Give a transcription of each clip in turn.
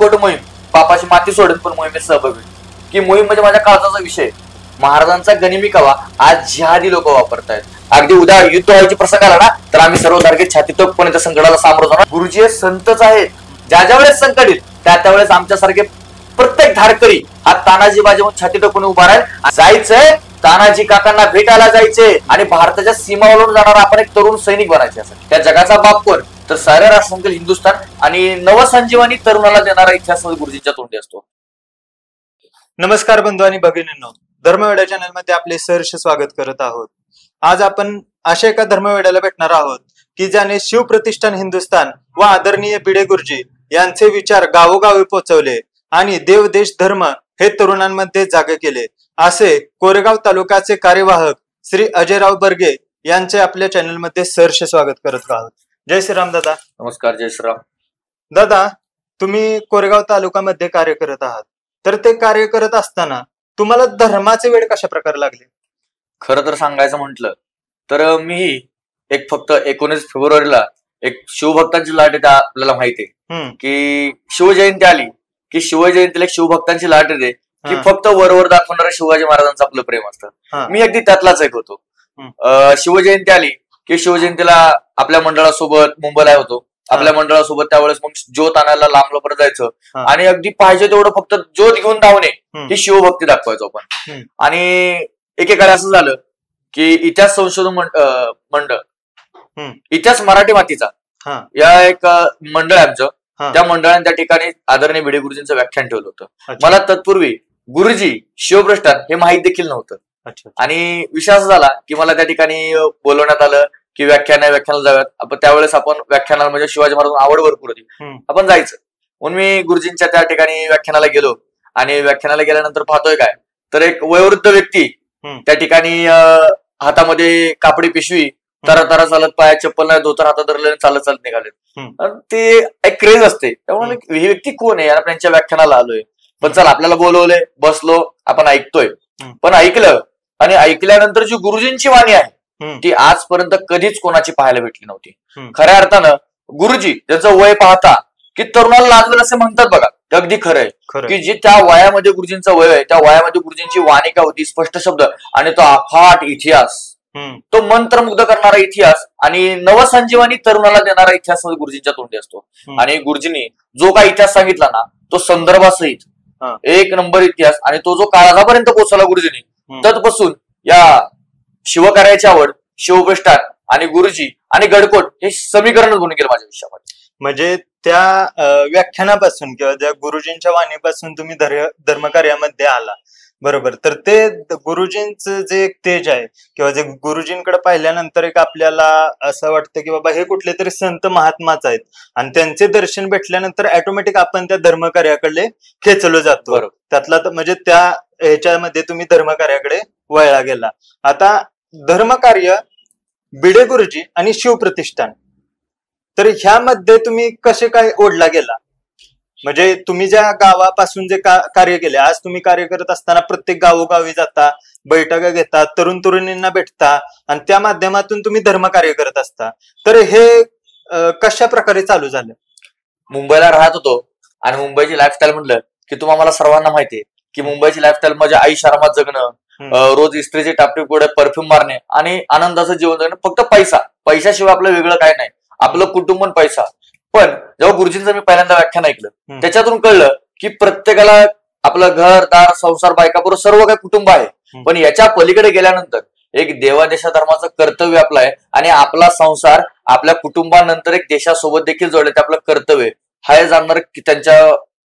उद्धट मोहीम, बापाची माती सोडून पण मोहिमेत सहभागी होईल. की मोहीम म्हणजे माझ्या काळजाचा विषय. महाराजांचा गनिमी कावा आज जिहादी लोक वापरतायत. अगदी उद्या युद्ध व्हायची प्रसंग आला ना तर आम्ही सर्व तारखे छातीतोकपणे त्या संकटाला सामोरं जाणार. गुरुजी हे संतच आहेत. ज्या ज्या वेळेस संकट येईल त्यावेळेस आमच्यासारखे प्रत्येक धारकरी हा तानाजी बाजीवून छाती टोकून उभा राहील. जायचंय तानाजी काकांना भेटायला जायचे आणि भारताच्या सीमा ओलांडून जाणारा आपण एक तरुण सैनिक बनायचे असं. त्या जगाचा बाप कोण तर साऱ्या राष्ट्रांतील हिंदुस्थान आणि नवसंजीवनी तरुणाला देणारा इतिहास गुरुजींच्या तोंडी असतो. नमस्कार बंधू आणि भगिनींनो, धर्मवेडा चॅनल मध्ये आपले सहर्ष स्वागत करत आहोत. आज आपण अशा एका धर्मवेड्याला भेटणार आहोत की ज्याने शिवप्रतिष्ठान हिंदुस्थान व आदरणीय भिडे गुरुजी यांचे विचार गावोगावी पोहोचवले आणि देव देश धर्म हे तरुणांमध्ये जागे केले. असे कोरेगाव तालुक्याचे कार्यवाहक श्री अजयराव बर्गे यांचे आपल्या चॅनल मध्ये सहर्ष स्वागत करत आहोत. जय श्रीराम दादा. नमस्कार. जय श्रीराम. दादा, तुम्ही कोरेगाव तालुक्यामध्ये कार्य करत आहात, तर ते कार्य करत असताना तुम्हाला धर्माचे वेड कशा प्रकारे लागले? खरं तर सांगायचं म्हटलं तर मी एक फक्त 19 फेब्रुवारीला एक शिवभक्तांची लाट येते. आपल्याला माहिती आहे की शिवजयंती आली की शिवजयंतीला एक शिवभक्तांची लाट येते की फक्त वरवर दाखवणाऱ्या शिवाजी महाराजांचं आपलं प्रेम असतं. मी अगदी त्यातलाच एक होतो. शिवजयंती आली की शिवजयंतीला आपल्या मंडळासोबत मुंबईला होतो. आपल्या मंडळासोबत त्यावेळेस मग ज्योत आणायला लांब परत जायचं आणि अगदी पाहिजे तेवढं फक्त ज्योत घेऊन धावणे ही शिवभक्ती दाखवायचो आपण. आणि एकेकाळी असं झालं की इतिहास संशोधन मंडळ इतिहास मराठी मातीचा या एक मंडळ आहे आमचं. त्या मंडळाने त्या ठिकाणी आदरणीय भिडे गुरुजींचं व्याख्यान ठेवलं होतं. मला तत्पूर्वी गुरुजी शिवप्रतिष्ठान हे माहीत देखील नव्हतं. आणि विषय असा झाला की मला त्या ठिकाणी बोलवण्यात आलं की व्याख्यानाला जाऊयात आपण. त्यावेळेस आपण व्याख्यानाला म्हणजे शिवाजी महाराजांना आवड भरपूर होती, आपण जायचं म्हणून मी गुरुजींच्या त्या ठिकाणी व्याख्यानाला गेलो. आणि व्याख्यानाला गेल्यानंतर पाहतोय काय तर एक वयोवृद्ध व्यक्ती त्या ठिकाणी हातामध्ये कापडी पिशवी तरा चालत, पाया चप्पल नाही, धोतर हातात धरले चालत चालत निघाले. ते एक क्रेज असते. त्यामुळे ही व्यक्ती कोण आहे यार, त्यांच्या व्याख्यानाला आलोय. पण चल आपल्याला बोलवलंय, बसलो, आपण ऐकतोय. पण ऐकलं आणि ऐकल्यानंतर जी गुरुजींची वाणी आहे ती आजपर्यंत कधीच कोणाची पाहायला भेटली नव्हती. खऱ्या अर्थानं गुरुजी ज्याचं वय पाहता की तरुणाला लाजवेल असं म्हणतात बघा, ते अगदी खरं आहे की जे त्या वयामध्ये गुरुजींचं वय आहे त्या वयामध्ये गुरुजींची वाणी काय होती, स्पष्ट शब्द आणि तो अफाट इतिहास, तो मंत्रमुग्ध करणारा इतिहास आणि नवसंजीवनी तरुणाला देणारा इतिहास गुरुजींच्या तोंडी असतो. आणि गुरुजींनी जो काही इतिहास सांगितला ना तो संदर्भासहित एक नंबर इतिहास. आणि तो जो काळापर्यंत पोहोचला गुरुजींनी, तत्पासून या शिवकार्याची आवड, शिवप्रतिष्ठान आणि गुरुजी आणि गडकोट हे समीकरणच बनून गेलं माझ्या आयुष्यामध्ये. म्हणजे त्या व्याख्यानापासून किंवा त्या गुरुजींच्या वाणीपासून तुम्ही धर्मकार्यामध्ये आला, बरोबर. तर ते गुरुजींचं जे एक तेज आहे किंवा जे गुरुजींकडे पाहिल्यानंतर एक आपल्याला असं वाटतं की बाबा हे कुठले तरी संत महात्माच आहेत आणि त्यांचे दर्शन भेटल्यानंतर ऑटोमॅटिक आपण त्या धर्मकार्याकडे खेचलो जातो. त्यातला म्हणजे त्या ह्याच्यामध्ये तुम्ही धर्मकार्याकडे वळला गेला. आता धर्मकार्य, भिडे गुरुजी आणि शिवप्रतिष्ठान, तर ह्यामध्ये तुम्ही कसे काय ओढला गेला? म्हणजे तुम्ही ज्या गावापासून जे कार्य केले, आज तुम्ही कार्य करत असताना प्रत्येक गावोगावी जाता, बैठका घेता, तरुण तरुणींना भेटता आणि त्या माध्यमातून तुम्ही धर्मकार्य करत असता. तर हे कशा प्रकारे चालू झालं? मुंबईला राहत होतो आणि मुंबईची लाईफस्टाईल म्हटलं की तुम्हाला मला सर्वांना माहितीये की मुंबईची लाईफस्टाईल म्हणजे आयुष्य आरामात जगणं, रोज इस्त्रीचे टापटीप पुढे परफ्यूम मारणे आणि आनंदाचं जीवन जगणं. फक्त पैशाशिवाय आपलं वेगळं काय नाही, आपलं कुटुंब आणि पैसा. पण जेव्हा गुरुजींचं मी पहिल्यांदा व्याख्यान ऐकलं त्याच्यातून कळलं की प्रत्येकाला आपलं घर दार संसार बायकापूर सर्व काही कुटुंब आहे, पण याच्या पलीकडे गेल्यानंतर एक देवादेशा धर्माचं कर्तव्य आपलं आहे आणि आपला संसार आपल्या कुटुंबानंतर एक देशासोबत देखील जोडले ते आपलं कर्तव्य हे जाणणार की त्यांच्या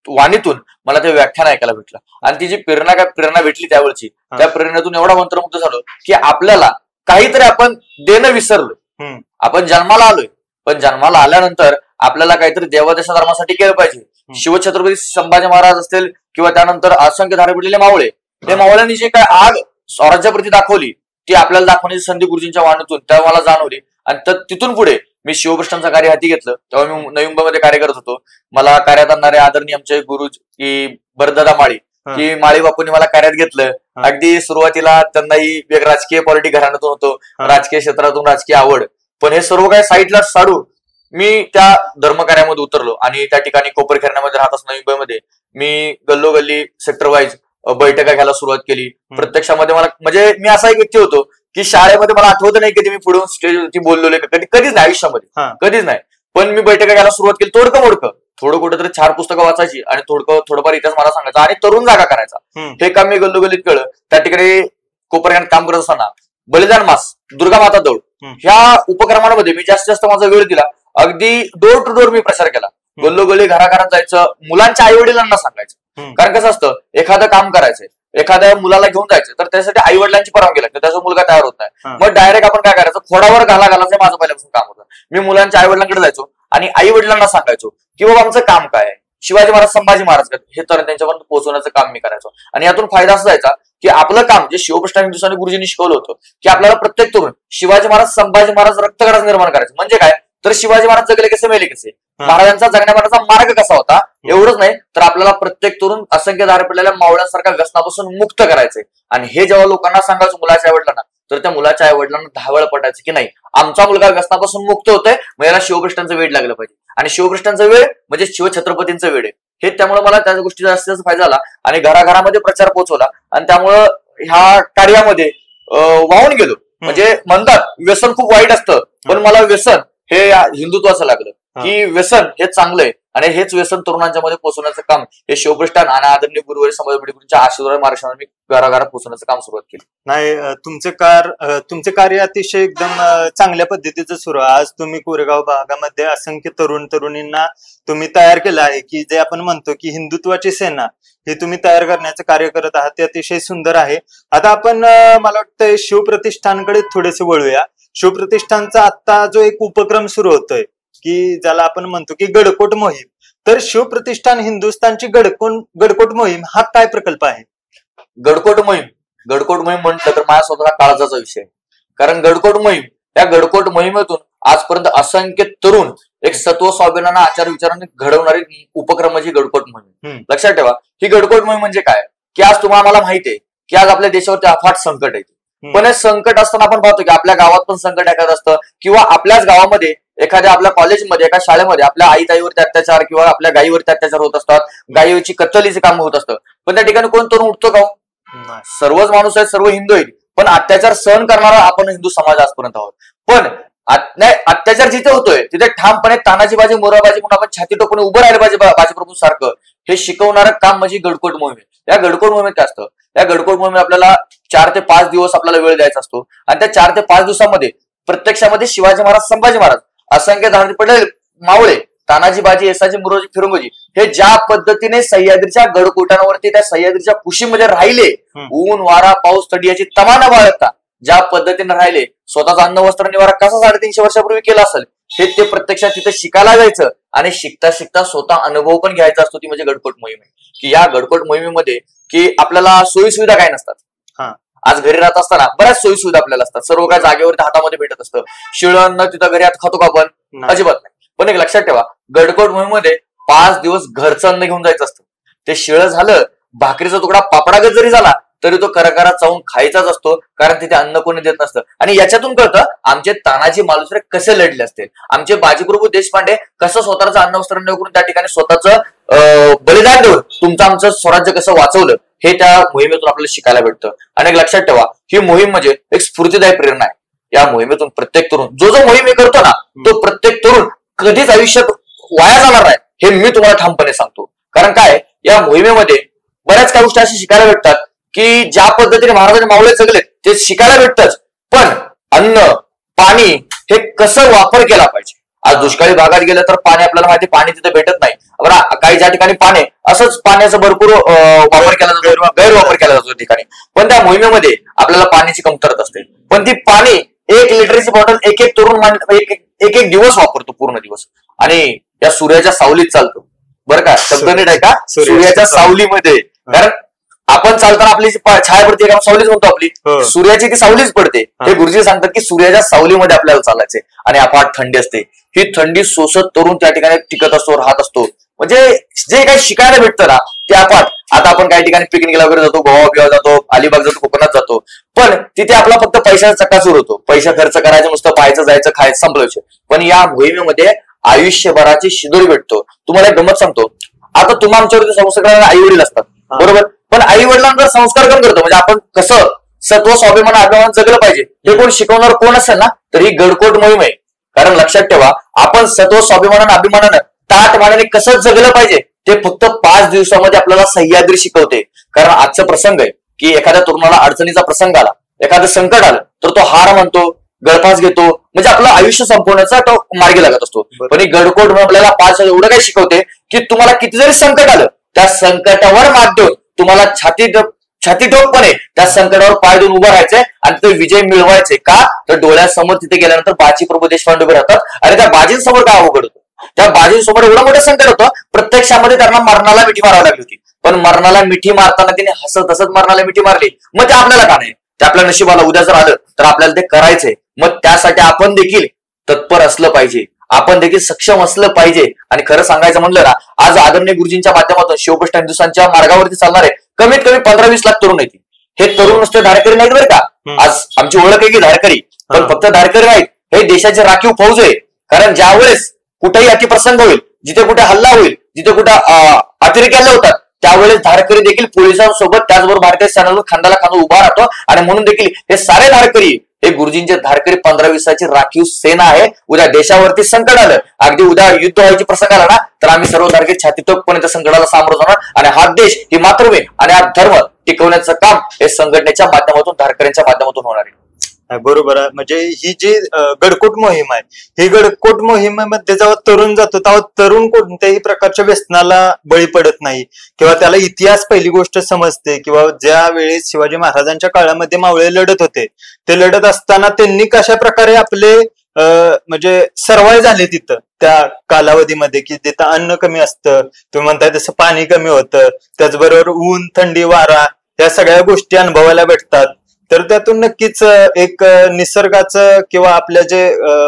वाणीतून मला ते व्याख्यान ऐकायला भेटलं. आणि ती जी प्रेरणा भेटली त्यावेळची, त्या प्रेरणेतून एवढा मंत्रमुग्ध झालो की आपल्याला काहीतरी आपण देणं विसरलोय. आपण जन्माला आलोय पण जन्माला आल्यानंतर आपल्याला काहीतरी देवादेशा धर्मासाठी केलं पाहिजे. शिवछत्रपती संभाजी महाराज असतील किंवा त्यानंतर असंख्य धारे पडलेले मावळे, त्या मावळ्यांनी जे काय आग स्वराज्याप्रती दाखवली ती आपल्याला दाखवण्याची संधी गुरुजींच्या वाणीतून तेव्हा मला जाणवली. आणि तिथून पुढे मी शिवप्रतिष्ठानचं कार्य हाती घेतलं. तेव्हा मी नवी मुंबईमध्ये कार्य करत होतो. मला कार्यात आणणारे आदरणीय आमचे गुरु की बरदादा माळी की माळी बापूंनी मला कार्यात घेतलं. अगदी सुरुवातीला त्यांनाही राजकीय पॉलिटिक घराण्यातून होतो, राजकीय क्षेत्रातून राजकीय आवड, पण हे सर्व काही साईडला साडून मी त्या धर्मकार्यामध्ये उतरलो आणि त्या ठिकाणी कोपरखैरण्यामध्ये राहत असताना मुंबईमध्ये मी गल्लोगल्ली सेक्टर वाईज बैठका घ्यायला सुरुवात केली. प्रत्यक्षामध्ये मला म्हणजे मी असा एक व्यक्ती होतो की शाळेमध्ये मला आठवत नाही कधी मी पुढे स्टेजवरती बोललोय कधीच नाही आयुष्यामध्ये, कधीच नाही. पण मी बैठका घ्यायला सुरुवात केली, तोडकं मोडकं थोडं कुठेतरी 4 पुस्तकं वाचायची आणि थोडंफार इतिहास मला सांगायचा आणि तरुण जागा करायचा. हे काम मी गल्लोगल्लीत केलं. त्या ठिकाणी कोपरखैरण्यात काम करत असताना बलिदान मास, दुर्गा माता दौड ह्या उपक्रमांमध्ये मी जास्तीत जास्त माझा वेळ दिला. अगदी डोर टू डोर मी प्रचार केला. गल्लोगल्ली घराघरात जायचं, मुलांच्या आई वडिलांना सांगायचं. कारण कसं असतं, एखादं काम करायचंय, एखाद्या मुलाला घेऊन जायचं तर त्यासाठी आई वडिलांची परवानगी लागते, त्याचा मुलगा तयार होत नाही. मग डायरेक्ट आपण काय करायचं, खोडावर घालायचं माझं पहिल्यापासून काम होतं. मी मुलांच्या आई वडिलांकडे जायचो आणि आई वडिलांना सांगायचो की बाबा आमचं काम काय आहे, शिवाजी महाराज संभाजी महाराज हे तर त्यांच्यापर्यंत पोहोचवण्याचं काम मी करायचो. आणि यातून फायदा असा जायचा की आपलं काम जे शिवप्रष्टान हिंदुस्थानी गुरुजींनी शिकवलं होतं की आपल्याला प्रत्येक तरुण शिवाजी महाराज संभाजी महाराज रक्तगटाचं निर्माण करायचं. म्हणजे काय, तर शिवाजी महाराज जगले कसे मेले कसे, महाराजांचा जगण्याचा मार्ग कसा होता, एवढंच नाही तर आपल्याला प्रत्येक तरुण असंख्य दार पडलेल्या मावळ्यांसारखा व्यसनापासून मुक्त करायचंय. आणि हे जेव्हा लोकांना सांगायचं मुलाच्या आई वडिलांना, तर त्या मुलाच्या आई वडिलांना 10 वेळा पटायचं की नाही आमचा मुलगा व्यसनापासून मुक्त होतोय, मग याला शिवप्रष्टांचं वेळ लागलं पाहिजे. आणि शिवप्रष्टांचं वेळ म्हणजे शिवछत्रपतींचं वेळ आहे. हे त्यामुळे मला त्या गोष्टीचा जास्तीत जास्त फायदा झाला आणि घराघरामध्ये प्रचार पोहोचवला आणि त्यामुळं ह्या कार्यामध्ये वाहून गेलो. म्हणजे म्हणतात व्यसन खूप वाईट असतं, पण मला व्यसन हे हिंदुत्वाचं लागलं की व्यसन हे चांगलंय आणि हेच व्यसन तरुणांच्या मध्ये पोहोचवण्याचं काम हे शिवप्रष्टान आणि आदरणीय गुरुवारी संभाजी भिडेंच्या आशीर्वाद मार्गदर्शनाने मी घराघरात पोहोचवण्याचं काम सुरुवात केलं. नाही, तुमचे कार्य अतिशय एकदम चांगल्या पद्धतीचं सुरू आहे. आज तुम्ही कोरेगाव भागामध्ये असंख्य तरुणींना तुम्ही तयार केलं आहे की जे आपण म्हणतो की हिंदुत्वाची सेना हे तुम्ही तयार करण्याचं कार्य करत आहात, ते अतिशय सुंदर आहे. आता आपण मला वाटतं शिवप्रतिष्ठानकडे थोडेसे वळूया. शिवप्रतिष्ठानचा आता जो एक उपक्रम सुरू होतोय की ज्याला आपण म्हणतो की गडकोट मोहीम, तर शिवप्रतिष्ठान हिंदुस्थानची गडकोट मोहीम हा काय प्रकल्प आहे? गडकोट मोहीम म्हटलं तर माझ्या स्वतःचा काळजाचा विषय. कारण या गडकोट मोहिमेतून आजपर्यंत असंख्य तरुण एक सत्व स्वाभिमान आचार विचाराने घडवणारी उपक्रम म्हणजे गडकोट मोहीम. लक्षात ठेवा, ही गडकोट मोहीम म्हणजे काय की आज तुम्हाला मला माहिती आहे की आज आपल्या देशावरती अफाट संकट आहे. पण हे संकट असताना आपण पाहतो की आपल्या गावात पण संकट एखादं असतं किंवा आपल्याच गावामध्ये एखाद्या आपल्या कॉलेजमध्ये एका शाळेमध्ये आपल्या आई ताईवरती अत्याचार किंवा आपल्या गायीवरती अत्याचार होत असतात, गायीची कत्तलीचे काम होत असतं. पण त्या ठिकाणी कोण तरुण उठतो का? सर्वच माणूस आहेत, सर्व हिंदू आहेत, पण अत्याचार सहन करणारा आपण हिंदू समाज आजपर्यंत आहोत. पण अत्याचार जिथे होतोय तिथे ठामपणे तानाजी बाजी मोराबाजी म्हणून आपण छाती टोकून उभं राहिलं पाहिजे बाजीप्रभू सारखं, हे शिकवणारं काम म्हणजे गडकोट मोहीम आहे. या गडकोट मोहिमेत काय असतं, या गडकोट मोहिमेत आपल्याला 4 ते 5 दिवस आपल्याला वेळ द्यायचा असतो आणि त्या 4 ते 5 दिवसामध्ये प्रत्यक्षामध्ये शिवाजी महाराज संभाजी महाराज असंख्य धारण पडलेले मावळे तानाजी बाजी येसाजी मुरोजी फिरंगोजी हे ज्या पद्धतीने सह्याद्रीच्या गडकोटांवरती त्या सह्याद्रीच्या कुशीमध्ये राहिले, ऊन वारा पाऊस थंडी याची तमा न बाळगता ज्या पद्धतीने राहिले, स्वतःचा अन्न वस्त्र निवारा कसा 350 वर्षापूर्वी केला असेल हे ते प्रत्यक्षात तिथे शिकायला जायचं आणि शिकता शिकता स्वतः अनुभव पण घ्यायचा असतो. ती म्हणजे गडकोट मोहीम आहे. की या गडकोट मोहिमेमध्ये की आपल्याला सोयी सुविधा काय नसतात. आज घरी राहत असताना बऱ्याच सोयी सुविधा आपल्याला असतात, सर्व काय जागेवरती हातामध्ये भेटत असतं. शिळण तिथं घरी हात खातो का आपण? अजिबात नाही. पण एक लक्षात ठेवा, गडकोट मोहिमेमध्ये 5 दिवस घरचं अन्न घेऊन जायचं असतं. ते शिळ झालं, भाकरीचा तुकडा पापडागत जरी झाला तरी तो करकरात चावून खायचाच असतो, कारण तिथे अन्न कोणी देत नसतं. आणि याच्यातून कळतं आमचे तानाजी मालुसरे कसे लढले असतील, आमचे बाजीप्रभू देशपांडे कसं स्वतःचं अन्न वस्त्र न करून त्या ठिकाणी स्वतःचं बलिदान देऊन तुमचं आमचं स्वराज्य कसं वाचवलं हे त्या मोहिमेतून आपल्याला शिकायला भेटतं. आणि एक लक्षात ठेवा, ही मोहीम म्हणजे एक स्फूर्तिदायी प्रेरणा आहे. या मोहिमेतून प्रत्येक तरुण जो मोहीम करतो ना, तो प्रत्येक तरुण कधीच आयुष्यात वाया जाणार नाही हे मी तुम्हाला ठामपणे सांगतो. कारण काय, या मोहिमेमध्ये बऱ्याच काही गोष्टी अशी शिकायला भेटतात की ज्या पद्धतीने महाराजांचे मावळे जगले ते शिकायला भेटतच, पण अन्न पाणी हे कसं वापर केला पाहिजे. आज दुष्काळी भागात गेलं तर पाणी आपल्याला माहिती, पाणी तिथे भेटत नाही. काही ज्या ठिकाणी पाणी असंच पाण्याचा भरपूर वापर केला जातो, गैरवापर केला जातो ठिकाणी. पण त्या मोहिमेमध्ये आपल्याला पाण्याची कमतरता असते, पण ती पाणी 1 लिटरची बॉटल एक तरुण एक दिवस वापरतो, पूर्ण दिवस. आणि या सूर्याच्या सावलीत चालतो. बरं का, शब्द नीट आहे का, सूर्याच्या सावलीमध्ये. कारण आपण चालताना आपली छाया पडते का, सावलीच म्हणतो आपली, सूर्याची ती सावलीच पडते. हे गुरुजी सांगतात की सूर्याच्या सावलीमध्ये आपल्याला चालायचे आणि अफाट थंडी असते. ही थंडी सोसत तरुण त्या ठिकाणी टिकत असतो, राहत असतो. म्हणजे जे काही शिकायला भेटतं ना ते अफाट. आता आपण काही ठिकाणी पिकनिकला वगैरे जातो, गोवा बिवा जातो, अलिबाग जातो, कोकणात जातो, पण तिथे आपला फक्त पैशाचा चक्काचूर होतो. पैसा खर्च करायचं, नुसतं पाहायचं, जायचं, खायचं, संपवायचं. पण या मोहिमेमध्ये आयुष्यभराची शिदोरी भेटतो. तुम्हाला एक गंमत सांगतो. आता तुम्ही आमच्यावरती संस्कार करणारे आई वडील असतात, बरोबर, पण आई वडिलांवर संस्कार कोण करतो? म्हणजे आपण कसं सत्व स्वाभिमान अभिमान जगलं पाहिजे हे कोण शिकवणार कोण असेल ना, तर ही गडकोट मोहीम आहे. कारण लक्षात ठेवा, आपण सत्व स्वाभिमानानं अभिमानानं ताट मानाने कसं जगलं पाहिजे ते फक्त 5 दिवसामध्ये आपल्याला सह्याद्री शिकवते. कारण आजचा प्रसंग आहे की एखाद्या तरुणाला अडचणीचा प्रसंग आला, एखादं संकट आलं, तर तो हार मानतो, गळफास घेतो, म्हणजे आपलं आयुष्य संपवण्याचा तो मार्गी लागत असतो. पण ही गडकोट आपल्याला 5 एवढं काय शिकवते की तुम्हाला किती जरी संकट आलं, त्या संकटावर मात देऊन तुम्हाला छाती ठोकपणे त्या संकटावर पाय देऊन उभं राहायचंय आणि ते विजय मिळवायचे. का तर डोळ्यासमोर तिथे गेल्यानंतर बाजी प्रभू देशपांडे उभे राहतात आणि त्या बाजींसमोर काय अवघड होतं, त्या बाजींसमोर एवढं मोठं संकट होतं, प्रत्यक्षामध्ये त्यांना मरणाला मिठी मारावी लागली होती. पण मरणाला मिठी मारताना तिने हसत हसत मरणाला मिठी मारली. मग ते आपल्याला का नाही? ते आपल्या नशिबाला उद्या जर आलं तर आपल्याला ते करायचंय. मग त्यासाठी आपण देखील तत्पर असलं पाहिजे, आपण देखील सक्षम असलं पाहिजे. आणि खरं सांगायचं म्हणलं ना, आज आदरणीय गुरुजींच्या माध्यमातून शिवकृष्ण हिंदुस्थानच्या मार्गावरती चालणारे कमीत कमी 15-20 लाख तरुण आहेत. हे तरुण नुसते धारकरी नाहीत बरं का. आज आमची ओळख आहे की धारकरी, पण फक्त धारकरी नाहीत, हे देशाचे राखीव फौज आहे. कारण ज्या वेळेस कुठेही अतिप्रसंग होईल, जिथे कुठे हल्ला होईल, जिथे कुठे अतिरेकी हल्ले होतात, त्यावेळेस धारकरी देखील पोलिसांसोबत त्याचबरोबर भारतीय सेनेसोबत खांद्याला खांदा उभा राहतो. आणि म्हणून देखील हे सारे धारकरी, हे गुरुजींचे धारकरी 15-20ची राखीव सेना आहे. उद्या देशावरती संकट आलं, अगदी उद्या युद्ध व्हायची प्रसंग आला ना, तर आम्ही सर्व धारकरी छातीतोकपणे त्या संकटाला सामोरं जाणार. आणि हा देश, ही मातृभूमी आणि हा धर्म टिकवण्याचं काम हे संघटनेच्या माध्यमातून, धारकऱ्यांच्या माध्यमातून होणार आहे. बरोबर आहे. म्हणजे ही जी गडकोट मोहीम आहे, ही गडकोट मोहिमेमध्ये जेव्हा तरुण जातो तेव्हा तरुण कोणत्याही प्रकारच्या व्यसनाला बळी पडत नाही, किंवा त्याला इतिहास पहिली गोष्ट समजते. किंवा ज्या वेळेस शिवाजी महाराजांच्या काळामध्ये मावळे लढत होते, ते लढत असताना त्यांनी कशा प्रकारे आपले म्हणजे सर्वाइव्ह झाले तिथं त्या कालावधीमध्ये, की तिथं अन्न कमी असतं, तुम्ही म्हणताय तसं पाणी कमी होतं, त्याचबरोबर ऊन, थंडी, वारा या सगळ्या गोष्टी अनुभवायला भेटतात. तर त्यातून नक्कीच एक निसर्गाचं किंवा आपल्या जे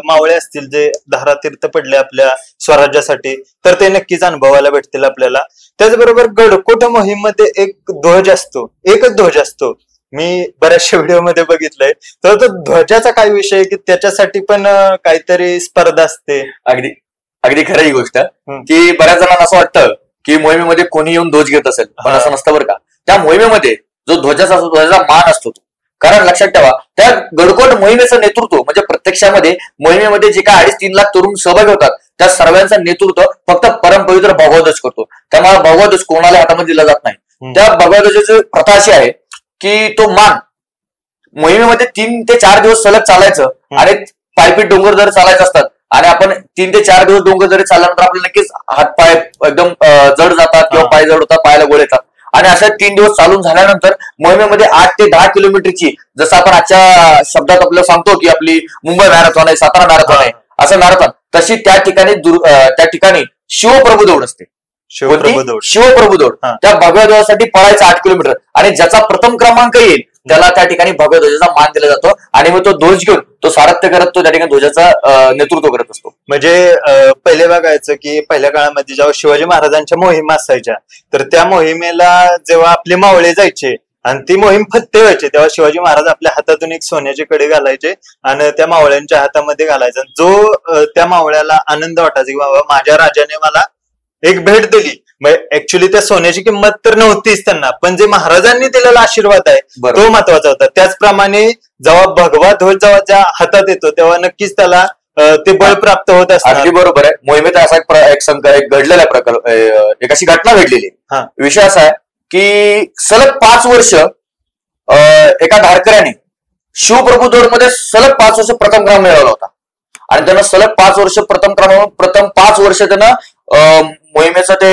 मावळे असतील, जे धारातीर्थ पडले आपल्या स्वराज्यासाठी, तर ते नक्कीच अनुभवायला भेटतील आपल्याला. त्याचबरोबर गडकोट मोहीममध्ये एक ध्वज असतो, एकच ध्वज असतो. मी बऱ्याचशा व्हिडिओमध्ये बघितलंय. तर तो ध्वजाचा काय विषय, की त्याच्यासाठी पण काहीतरी स्पर्धा असते. अगदी अगदी खरं ही गोष्ट की बऱ्याच जणांना असं वाटतं की मोहिमेमध्ये कोणी येऊन ध्वज घेत असेल, पण असं नसतं बरं का. त्या मोहिमेमध्ये जो ध्वजाचा असतो, ध्वजाचा मान असतो. कारण लक्षात ठेवा, त्या गडकोट मोहिमेचं नेतृत्व म्हणजे प्रत्यक्षामध्ये मोहिमेमध्ये जे काय 2.5-3 लाख तरुण सहभागी होतात, त्या सर्वांचं नेतृत्व फक्त परमपवित्र भगवा ध्वज करतो. त्यामुळे भगवा ध्वज कोणाला हातामध्ये दिला जात नाही. त्या भगवा ध्वजाची प्रथा अशी आहे की तो मान मोहिमेमध्ये 3 ते 4 दिवस सलग चालायचं. आणि पायपीट डोंगर जर चालायचे असतात आणि आपण 3 ते 4 दिवस डोंगर जरी चालल्यानंतर आपल्याला नक्कीच हातपाय एकदम जड जातात किंवा पाय जड होतात, पायाला गोळे येतात. आणि अशा 3 दिवस चालून झाल्यानंतर मोहिमेमध्ये 8 ते 10 किलोमीटरची, जसं आपण आजच्या शब्दात आपल्याला सांगतो की आपली मुंबई मॅरेथॉन आहे, सातारा मॅरेथॉन आहे, असं मॅरेथॉन, तशी त्या ठिकाणी शिवप्रभू दौड असते. शिवप्रभू दौड. त्या भगव्या ध्वजासाठी पळायचं 8 किलोमीटर. आणि ज्याचा प्रथम क्रमांक येईल त्याला त्या ठिकाणी भगव्या ध्वजाचा मान दिला जातो. आणि मग तो ध्वज घेऊन तो सारथ्य करत तो त्या ठिकाणी ध्वजाचा नेतृत्व करत असतो. म्हणजे पहिले बघायचं की पहिल्या काळामध्ये जेव्हा शिवाजी महाराजांच्या मोहिमा असायच्या, तर त्या मोहिमेला जेव्हा आपले मावळे जायचे आणि ती मोहीम फत्ते व्हायची, तेव्हा शिवाजी महाराज आपल्या हातातून एक सोन्याचे कडे घालायचे आणि त्या मावळ्यांच्या हातामध्ये घालायचा. जो त्या मावळ्याला आनंद वाटायचा की बाबा माझ्या राजाने मला एक भेट दिली. ऍक्च्युली त्या सोन्याची किंमत तर नव्हतीच त्यांना, पण जे महाराजांनी दिलेला आशीर्वाद आहे तो महत्वाचा होता. त्याचप्रमाणे जेव्हा भगवा ध्वज जेव्हा त्या हातात येतो तेव्हा नक्कीच त्याला ते बळ प्राप्त होत असतं. अगदी बरोबर आहे. मोहिमेत असा एक घडलेला प्रकार, एक अशी घटना घडलेली. विषय असा आहे की सलग 5 वर्ष एका धारकऱ्याने शिवप्रभू दौडमध्ये सलग 5 वर्ष प्रथम क्रमांक मिळवला होता. आणि त्यानं सलग 5 वर्ष प्रथम 5 वर्ष त्यानं मोहिमेचा ते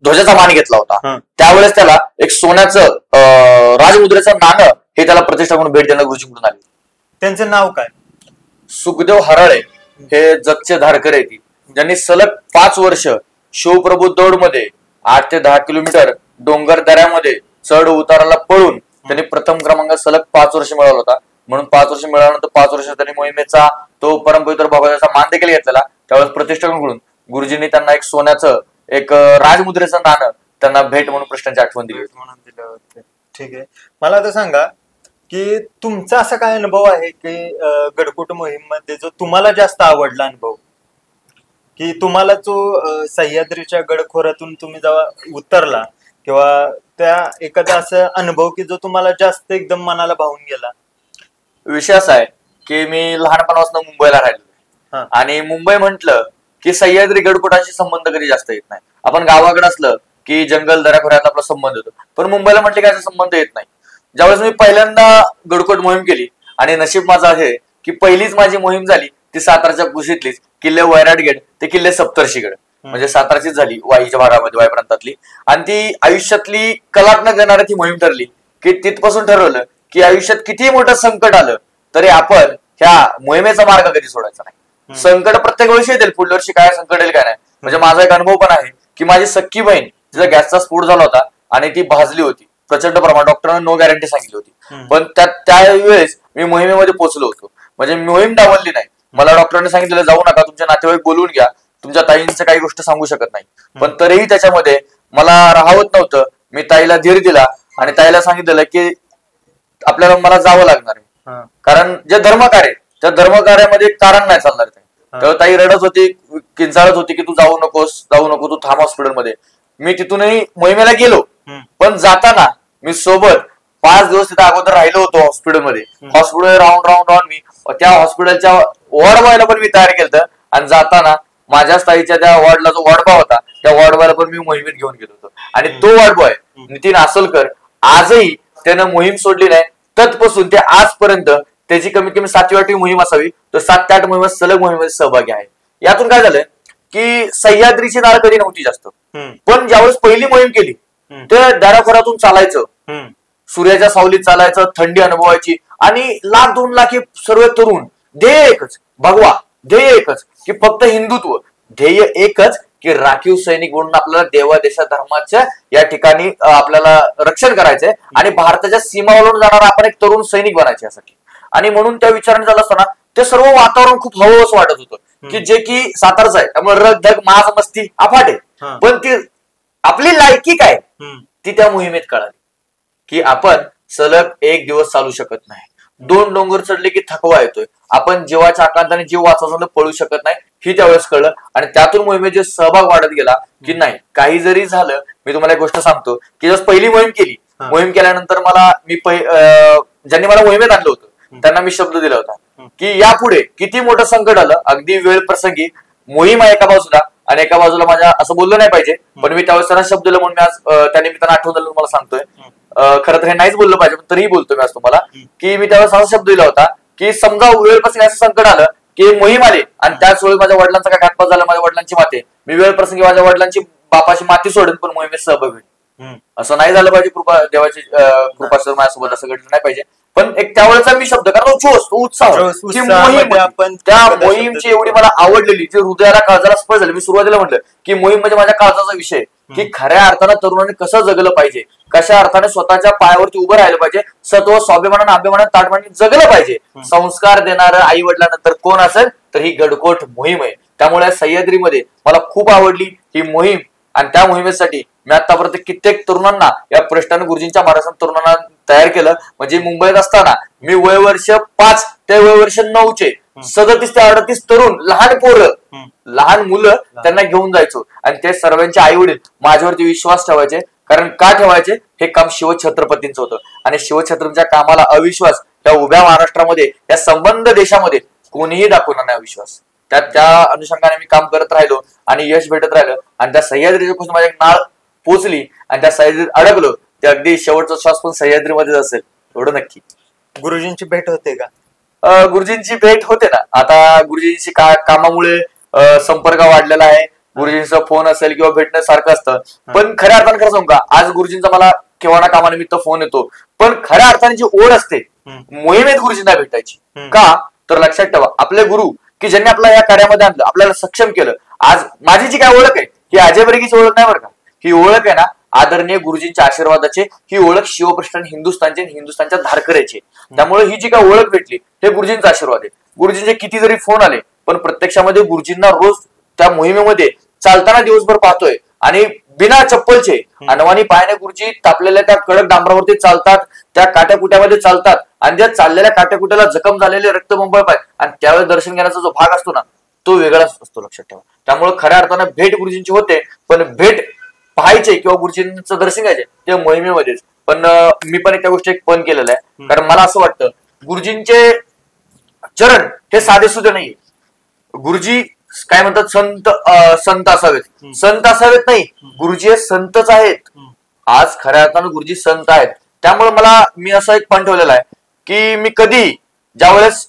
ध्वजाचा मान घेतला होता. त्यावेळेस त्याला एक सोन्याचं राजमुद्रेचं नाणं हे त्याला प्रतिष्ठा म्हणून भेट देणं गुरुजींकडून आली. त्यांचं नाव काय? सुखदेव हराळे हे जगचे धारकरी आहेत, ज्यांनी सलग 5 वर्ष शिवप्रभू दौड मध्ये 8 ते 10 किलोमीटर डोंगर दऱ्यामध्ये चढ उताराला पळून त्यांनी प्रथम क्रमांक सलग 5 वर्ष मिळवला होता. म्हणून 5 वर्ष मिळाल्यानंतर 5 वर्ष त्यांनी मोहिमेचा तो परमपवित्र भगवाचा मान देखील घेतलेला. त्यावेळेस प्रतिष्ठाकडून गुरुजींनी त्यांना एक सोन्याचं एक राजमुद्रेचं नाणं त्यांना भेट म्हणून प्रश्नांची आठवण दिली होती. ठीक आहे. मला आता सांगा की तुमचा असा काय अनुभव आहे की गडकोट मोहीम मध्ये जो तुम्हाला जास्त आवडला अनुभव? की तुम्हाला जो सह्याद्रीच्या गडखोऱ्यातून तुम्ही जेव्हा उतरला किंवा त्या एखादा असा अनुभव की जो तुम्हाला जास्त एकदम मनाला भावून गेला? विषय असा आहे की मी लहानपणापासून मुंबईला राहिलो आणि मुंबई म्हटलं की सह्याद्री गडकोटाशी संबंध कधी जास्त येत नाही. आपण गावाकडे असलं की जंगल दऱ्याखोऱ्यात आपला संबंध येतो, पण मुंबईला म्हटलं की याचा संबंध येत नाही. ज्यावेळेस मी पहिल्यांदा गडकोट मोहीम केली आणि नशीब माझं आहे की पहिलीच माझी मोहीम झाली ती सातारच्या कुशीतलीच, किल्ले वैराटगड ते किल्ले सप्तर्षीगड, म्हणजे सातारचीच झाली वाईच्या भागामध्ये, वाई प्रांतातली. आणि ती आयुष्यातली कलात्मक देणारी ती मोहीम ठरली की तिथपासून ठरवलं की आयुष्यात किती मोठं संकट आलं तरी आपण ह्या मोहिमेचा मार्ग कधी सोडायचा नाही. संकट प्रत्येक वर्षी येतील, पुढल्या वर्षी काय संकट येईल काय नाही. म्हणजे माझा एक अनुभव पण आहे की माझी सख्खी बहीण तिचा गॅसचा स्फोट झाला होता आणि ती भाजली होती प्रचंड प्रमाणात, डॉक्टरांनी नो गॅरंटी सांगितली होती, पण त्यावेळेस मी मोहिमेमध्ये पोहोचलो होतो. म्हणजे मोहीम डावलली नाही. मला डॉक्टरांनी सांगितलेलं जाऊ नका, तुमच्या नातेवाईक बोलवून घ्या, तुमच्या ताईंचं काही गोष्ट सांगू शकत नाही. पण तरीही त्याच्यामध्ये मला राहावत नव्हतं. मी ताईला धीर दिला आणि ताईला सांगितलेलं की आपल्याला मला जावं लागणार आहे, कारण जे धर्मकार्य त्या धर्मकार्यामध्ये कारण नाही चालणार ते. तेव्हा ताई रडत होती, किंचाळत होती की तू जाऊ नको, तू थांब हॉस्पिटलमध्ये. मी तिथूनही मोहिमेला गेलो, पण जाताना मी सोबत 5 दिवस तिथे अगोदर राहिलो होतो हॉस्पिटलमध्ये. हॉस्पिटल राहून मी त्या हॉस्पिटलच्या वॉर्ड बॉयला पण मी तयार केलं आणि जाताना माझ्याच ताईच्या त्या वॉर्डला जो वॉर्ड बॉय होता त्या वॉर्ड बॉयला पण मी मोहिमेत घेऊन गेलो होतो. आणि तो वॉर्ड बॉय नितीन आसोलकर आजही त्यानं मोहीम सोडली नाही. तत्पासून ते आजपर्यंत त्याची कमीत कमी 7वी-8वी मोहीम असावी, तो 7 ते 8 मोहिमेत सलग मोहिमेत सहभागी आहे. यातून काय झालं की सह्याद्रीची नाळ कधी नव्हती जास्त, पण ज्यावेळेस पहिली मोहीम केली त्या दऱ्याखोऱ्यातून चालायचं, सूर्याच्या सावलीत चालायचं, थंडी अनुभवायची आणि 1,00,000-2 लाख सर्व तरुण, ध्येय एकच भगवा, ध्येय एकच की फक्त हिंदुत्व, ध्येय एकच की राखीव सैनिक म्हणून आपल्याला देवा देशा धर्माच्या या ठिकाणी आपल्याला रक्षण करायचंय आणि भारताच्या सीमा ओलांडून जाणारा आपण एक तरुण सैनिक बनायचे यासाठी. आणि म्हणून त्या विचाराने झालं असताना ते सर्व वातावरण खूप हवंस वाटत होतं की जे की सातारचं आहे, त्यामुळे रग धग माज मस्ती अफाट आहे. पण ती आपली लायकी काय ती त्या मोहिमेत कळाली की आपण सलग 1 दिवस चालू शकत नाही, 2 डोंगर चढले की थकवा येतोय, आपण जीवाच्या आकांताने जीव वाचवून पळू शकत नाही ही त्यावेळेस कळलं. आणि त्यातून मोहिमेचे सहभाग वाढत गेला की नाही काही जरी झालं. मी तुम्हाला एक गोष्ट सांगतो की जस पहिली मोहीम केली, मोहीम केल्यानंतर मला ज्यांनी मला मोहिमेत आणलं होतं त्यांना मी शब्द दिला होता की यापुढे किती मोठं संकट आलं, अगदी वेळ प्रसंगी मोहीम आहे एका बाजूला आणि एका बाजूला माझ्या असं बोललं नाही पाहिजे, पण मी त्यावेळेस त्यांना शब्द दिला म्हणून मी आज त्या निमित्तानं आठवण झालं तुम्हाला सांगतोय. खरं तर हे नाहीच बोललं पाहिजे, पण तरीही बोलतो मी आज तुम्हाला की मी त्यावेळेस असा शब्द दिला होता की समजा वेळप्रसंगी असं संकट आलं की मोहीम आली आणि त्याच वेळेस माझ्या वडिलांचा काय घातपात झाला, माझ्या वडिलांची माते, मी वेळप्रसंगी माझ्या वडिलांची बापाची माती सोडेन पण मोहिमेत सहभाग होईल. असं नाही झालं पाहिजे. कृपा देवाची कृपा सर माझ्यासोबत असं घडलं नाही पाहिजे. पण एक त्यावेळेचा मी शब्द कारण उत्साह त्या मोहीमची एवढी मला आवडलेली, जी हृदयाला काळजाला स्पर्श झाली. मी सुरुवातीला म्हटलं की मोहीम म्हणजे माझ्या काळजाचा विषय की खऱ्या अर्थानं तरुणांनी कसं जगलं पाहिजे, कशा अर्थाने स्वतःच्या पायावरती उभं राहिलं पाहिजे, सत्व स्वाभिमानानं अभिमानानं ताटमाने जगलं पाहिजे. संस्कार देणारं आई वडिलांनंतर कोण असेल तर ही गडकोट मोहीम आहे. त्यामुळे सह्याद्रीमध्ये मला खूप आवडली ही मोहीम आणि त्या मोहिमेसाठी मी आतापर्यंत कित्येक तरुणांना या प्रश्नाने गुरुजींच्या महाराष्ट्रात तरुणांना तयार केलं. म्हणजे मुंबईत असताना मी वयवर्ष 5 ते वयवर्ष 9चे 37 ते 38 तरुण लहान पोरं, लहान मुलं त्यांना घेऊन जायचो आणि ते सर्वांचे आई वडील माझ्यावरती विश्वास ठेवायचे. कारण का ठेवायचे, हे काम शिवछत्रपतींचं होतं आणि शिवछत्रपतींच्या कामाला अविश्वास त्या उभ्या महाराष्ट्रामध्ये या संबंध देशामध्ये कोणीही दाखवणार नाही अविश्वास. त्या अनुषंगाने मी काम करत राहिलो आणि यश भेटत राहिलं आणि त्या सह्याद्रीच्या पासून माझ्या नाळ पोचली आणि त्या सह्याद्रीत अडकलो. ते अगदी शेवटचा श्वास पण सह्याद्रीमध्येच असेल एवढं नक्की. गुरुजींची भेट होते का? गुरुजींची भेट होते ना. आता गुरुजींची कामामुळे संपर्क वाढलेला आहे. गुरुजींचा फोन असेल किंवा भेटणं सारखं असतं. पण खऱ्या अर्थाने खरं सांगू का, आज गुरुजींचा मला केव्हा ना कामानिमित्त फोन येतो, पण खऱ्या अर्थाने जी ओढ असते मोहिमेत गुरुजींना भेटायची. का तर लक्षात ठेवा, आपले गुरु की ज्यांनी आपल्याला या कार्यामध्ये आणलं, आपल्याला सक्षम केलं. आज माझी जी काय ओळख आहे ही अजय बर्गीची ओळख नाही बरं का. ही ओळख आहे ना आदरणीय गुरुजींच्या आशीर्वादाचे, ही ओळख शिवप्रश्न हिंदुस्थानचे, हिंदुस्थानच्या धारकऱ्याचे. त्यामुळे ही जी काय ओळख भेटली हे गुरुजींचा आशीर्वाद आहे. गुरुजींचे किती जरी फोन आले पण प्रत्यक्षामध्ये गुरुजींना रोज त्या मोहिमेमध्ये चालताना दिवसभर पाहतोय आणि बिना चप्पलचे अनवाणी पायाने गुरुजी तापलेल्या त्या कडक डांबरावरती चालतात, त्या काट्याकुट्यामध्ये चालतात आणि त्या चाललेल्या काट्याकुट्याला जखम झालेले रक्तबंबाळ पाय आणि त्यावेळेस दर्शन घेण्याचा जो भाग असतो ना तो वेगळाच असतो, लक्षात ठेवा. त्यामुळे खऱ्या अर्थानं भेट गुरुजींची होते, पण भेट पाहायचे किंवा गुरुजींचं दर्शन घ्यायचे ते मोहिमेमध्येच. पण मी पण त्या गोष्टी बंद केलेलं आहे, कारण मला असं वाटतं गुरुजींचे चरण हे साधे सुधे नाहीये. गुरुजी काय म्हणतात, संत असावेत नाही, गुरुजी हे संतच आहेत. आज खऱ्या अर्थानं गुरुजी संत आहेत. त्यामुळे मी असा एक पण ठेवलेला आहे की मी कधी ज्यावेळेस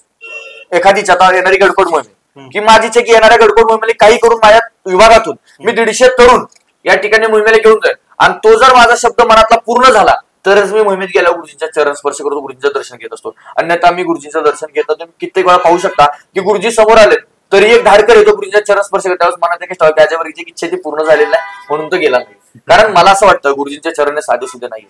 एखादी चता येणारी गडकोट मोहीम, की माझी इच्छा की येणाऱ्या गडकोट मोहिमेला काही करून माझ्या विभागातून मी 150 तरुण या ठिकाणी मोहिमेला घेऊन जाईल, आणि तो जर माझा शब्द मनातला पूर्ण झाला तरच मी मोहिमेत गेल्या गुरुजींच्या चरण स्पर्श करतो, गुरुजींचं दर्शन घेत असतो. अन्यथा मी गुरुजींचं दर्शन घेतो. तुम्ही कित्येक वेळा पाहू शकता की गुरुजी समोर आले तरी एक धाडकर येतो गुरुजींच्या चरण स्पर्श करतो, त्यावेळेस मनात एक त्याच्यावरची इच्छा ती पूर्ण झालेली नाही म्हणून तो गेला नाही. कारण मला असं वाटतं गुरुजींच्या चरण हे साधे सुधे नाही,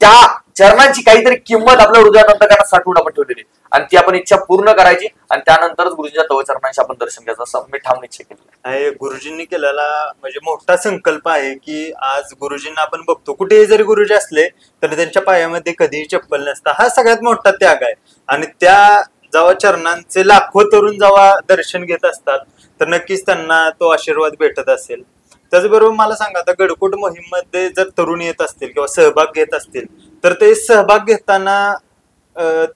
त्या चरणांची काहीतरी किंमत आपल्या हृदयात अंतःकरणात साठवून आपण ठेवलेली, आणि ती आपण इच्छा पूर्ण करायची, आणि त्यानंतरच गुरुजींच्या तव चरणांशी आपण दर्शन घ्यायचं, असं मी ठाम निश्चय केलेला आहे. गुरुजींनी केलेला म्हणजे मोठा संकल्प आहे की आज गुरुजींना आपण बघतो कुठेही जरी गुरुजी असले तर त्यांच्या पायामध्ये कधीही चप्पल नसतं. हा सगळ्यात मोठा त्याग आहे, आणि त्या जेव्हा चरणांचे लाखो तरुण जेव्हा दर्शन घेत असतात तर नक्कीच त्यांना तो आशीर्वाद भेटत असेल. त्याचबरोबर मला सांगा, आता गडकोट मोहीम मध्ये जर तरुण येत असतील किंवा सहभाग घेत असतील तर ते सहभाग घेताना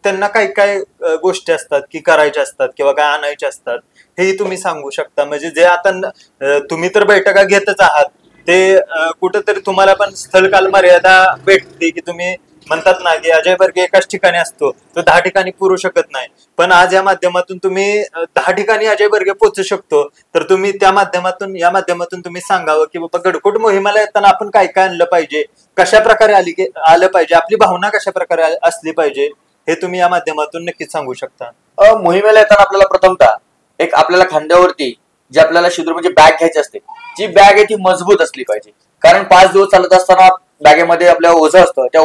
त्यांना काय काय गोष्टी असतात की करायच्या असतात किंवा काय आणायच्या असतात, हेही तुम्ही सांगू शकता. म्हणजे जे आता तुम्ही तर बैठका घेतच आहात, ते कुठंतरी तुम्हाला पण स्थळकाल मर्यादा भेटते की तुम्ही म्हणतात ना की अजय बर्गे एकाच ठिकाणी असतो, तो 10 ठिकाणी पुरू शकत नाही. पण आज या माध्यमातून तुम्ही 10 ठिकाणी अजय बर्गे पोहोचू शकतो. तर तुम्ही या माध्यमातून तुम्ही सांगावं की बाबा गडकोट मोहिमेला येताना आपण काय काय आणलं पाहिजे, कशा प्रकारे आलं पाहिजे, आपली भावना कशा प्रकारे असली पाहिजे, हे तुम्ही या माध्यमातून नक्कीच सांगू शकता. मोहिमेला येताना आपल्याला प्रथमतः एक आपल्याला खांद्यावरती जे आपल्याला शिदूर म्हणजे बॅग घ्यायची असते, जी बॅग आहे ती मजबूत असली पाहिजे. कारण 5 दिवस चालत असताना बॅगेमध्ये आपल्या ओझं असतं, त्या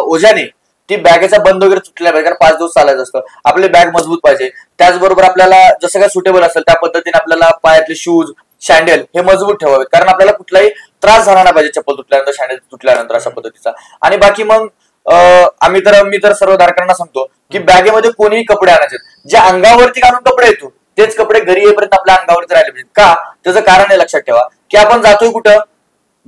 ओझ्याने ती बॅगेचा बंद वगैरे तुटल्या पाहिजे, कारण 5 दिवस चालायचं असतं. आपली बॅग मजबूत पाहिजे. त्याचबरोबर आपल्याला जसं काय सुटेबल असेल त्या पद्धतीने आपल्याला पायातले शूज, सँडल हे मजबूत ठेवावेत, कारण आपल्याला कुठलाही त्रास झाला नाही पाहिजे चप्पल तुटल्यानंतर, सँडल तुटल्यानंतर, अशा पद्धतीचा. आणि बाकी मग मी तर सर्व धारकांना सांगतो की बॅगेमध्ये कोणीही कपडे आणायचे, जे अंगावरती घालून कपडे येतो तेच कपडे घरी येईपर्यंत आपल्या अंगावरती राहिले पाहिजेत. का? त्याचं कारण आहे, लक्षात ठेवा की आपण जातोय कुठं,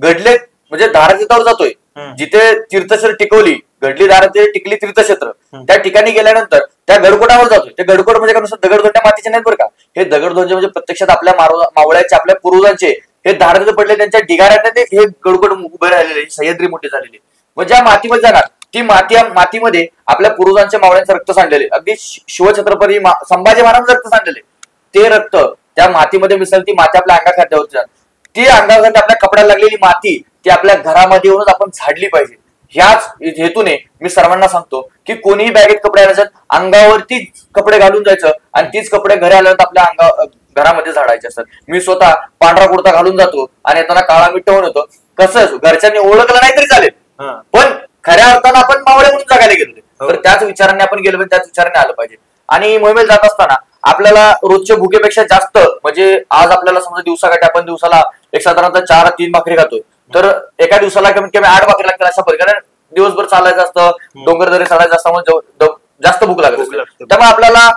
घडले म्हणजे धारातीर्थावर जातोय, जिथे तीर्थक्षेत्र टिकवली, घडली धाराती टिकली तीर्थक्षेत्र, त्या ठिकाणी गेल्यानंतर त्या गडकोटावर जातोय. ते गडकोट म्हणजे काय, दगडधोंड्या मातीचे नाहीत बरं का, हे दगडधोंडे म्हणजे प्रत्यक्षात आपल्या मावळ्याचे, आपल्या पूर्वजांचे हे धारातीर्थ पडले, त्यांच्या ढिगाऱ्याने हे गडकोट उभे राहिलेले, सह्याद्री मोठी झालेली. म्हणजे ज्या मातीमध्ये जाणार ती मातीमध्ये आपल्या पूर्वजांच्या मावळ्यांचं रक्त सांडलेले, अगदी शिवछत्रपती संभाजी महाराजांचं रक्त सांडलेले, ते रक्त त्या मातीमध्ये मिसळून ती माती आपल्या अंगाखांद्यावरती जाणार. ती अंगाखांद्या आपल्या कपड्याला लागलेली माती ती आपल्या घरामध्ये येऊनच आपण झाडली पाहिजे. ह्याच हेतूने मी सर्वांना सांगतो की कोणीही बॅगेत कपडे आणायचे, अंगावरती कपडे घालून जायचं, आणि तीच कपडे घरी आल्यानंतर आपल्या घरामध्ये झाडायचे असतात. मी स्वतः पांढरा कुर्ता घालून जातो आणि येताना काळा मीठ ठेवून येतो. कसं घरच्यांनी ओळखलं नाही तरी चालेल, पण खऱ्या अर्थानं आपण मावळे म्हणून जगायला गेलो, तर त्याच विचाराने आपण गेलो, त्याच विचाराने आलं पाहिजे. आणि मोहिमेला जात असताना आपल्याला रोजच्या भुकेपेक्षा जास्त, म्हणजे आज आपल्याला समजा दिवसाकाठी आपण दिवसाला एक साधारणतः 4-3 भाकरी खातोय, तर एका दिवसाला कमीत कमी 8 भाकरी लागतील अशा प्रकारे. दिवसभर चालायचं असतं, डोंगर दरी चढायचं असतं, जास्त भूक लागत असते. त्यामुळे आपल्याला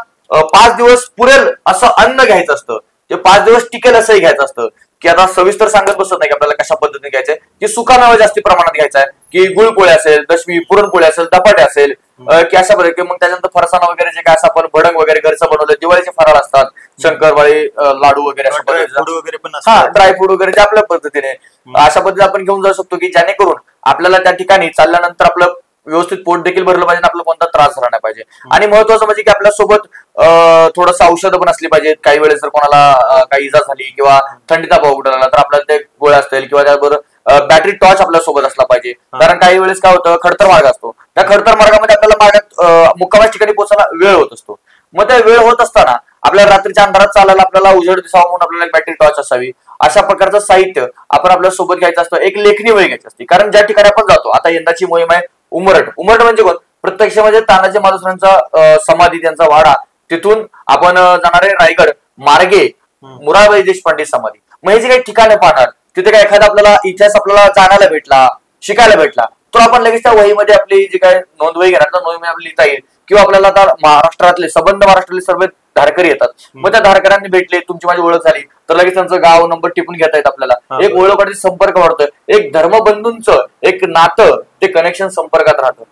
5 दिवस पुरेल असं अन्न घ्यायचं असतं, ते 5 दिवस टिकेल असंही घ्यायचं असतं. की आता सविस्तर सांगत बसत नाही की आपल्याला कशा पद्धतीने घ्यायचंय, की सुकामेवा जास्ती प्रमाणात घ्यायचा आहे, की गुळपोळी असेल, दशमी पुरणपोळी असेल, धपाटे असेल, की अशा पद्धती. मग त्याच्यानंतर फरसाणा वगैरे जे काय असं आपण भडंग वगैरे घरचं बनवलं, दिवाळीचे फराळ असतात, शंकरपाळी, लाडू वगैरे, ड्रायफ्रूट वगैरे जे आपल्या पद्धतीने अशा पद्धतीने आपण घेऊन जाऊ शकतो, की जेणेकरून आपल्याला त्या ठिकाणी चालल्यानंतर आपलं व्यवस्थित पोट देखील भरलं पाहिजे, आपला कोणता त्रास झाला नाही पाहिजे. आणि महत्वाचं म्हणजे की आपल्या सोबत थोडंसं औषधं पण असली पाहिजेत. काही वेळेस जर कोणाला काही इजा झाली किंवा थंडीचा भाव उडाला तर आपल्याला ते गोळ्या असतील, किंवा त्याबरोबर बॅटरी टॉर्च आपल्या सोबत असला पाहिजे. कारण काही वेळेस काय होतं, खडतर मार्ग असतो, त्या खडतर मार्गामध्ये आपल्याला मार्गात मुक्कामाच्या ठिकाणी पोहोचायला वेळ होत असतो. मग त्या वेळ होत असताना आपल्याला रात्रीच्या अंधारात चालायला आपल्याला उजेड दिसावा म्हणून आपल्याला बॅटरी टॉर्च असावी. अशा प्रकारचं साहित्य आपण आपल्या सोबत घ्यायचं असतं. एक लेखणी वही घ्यायची असते, कारण ज्या ठिकाणी आपण जातो, आता यंदाची मोहीम आहे उमरठ. उमरठ म्हणजे कोण, प्रत्यक्ष म्हणजे तानाजी महाराजांचा समाधी, त्यांचा वाडा. तिथून आपण जाणारे रायगड मार्गे मुराबाई देशपांडे समाधी. मग हे जे काही ठिकाणे पाहणार, तिथे काय एखादा आपल्याला इतिहास आपल्याला जाणायला भेटला, शिकायला भेटला, तर आपण लगेच त्या वहीमध्ये आपली जी काय नोंदवही घेणार तर नोंदवही आपली लिहिता येईल. किंवा आपल्याला आता महाराष्ट्रातले संबंध, महाराष्ट्रातले सर्व धारकरी येतात. मग त्या धारकऱ्यांनी भेटले, तुमची माझी ओळख झाली तर लगेच त्यांचं गाव नंबर टिपून घेता येत आपल्याला. एक ओळख वाढते, संपर्क वाढतोय, एक धर्मबंधूंचं एक नातं, ते कनेक्शन संपर्कात राहतं.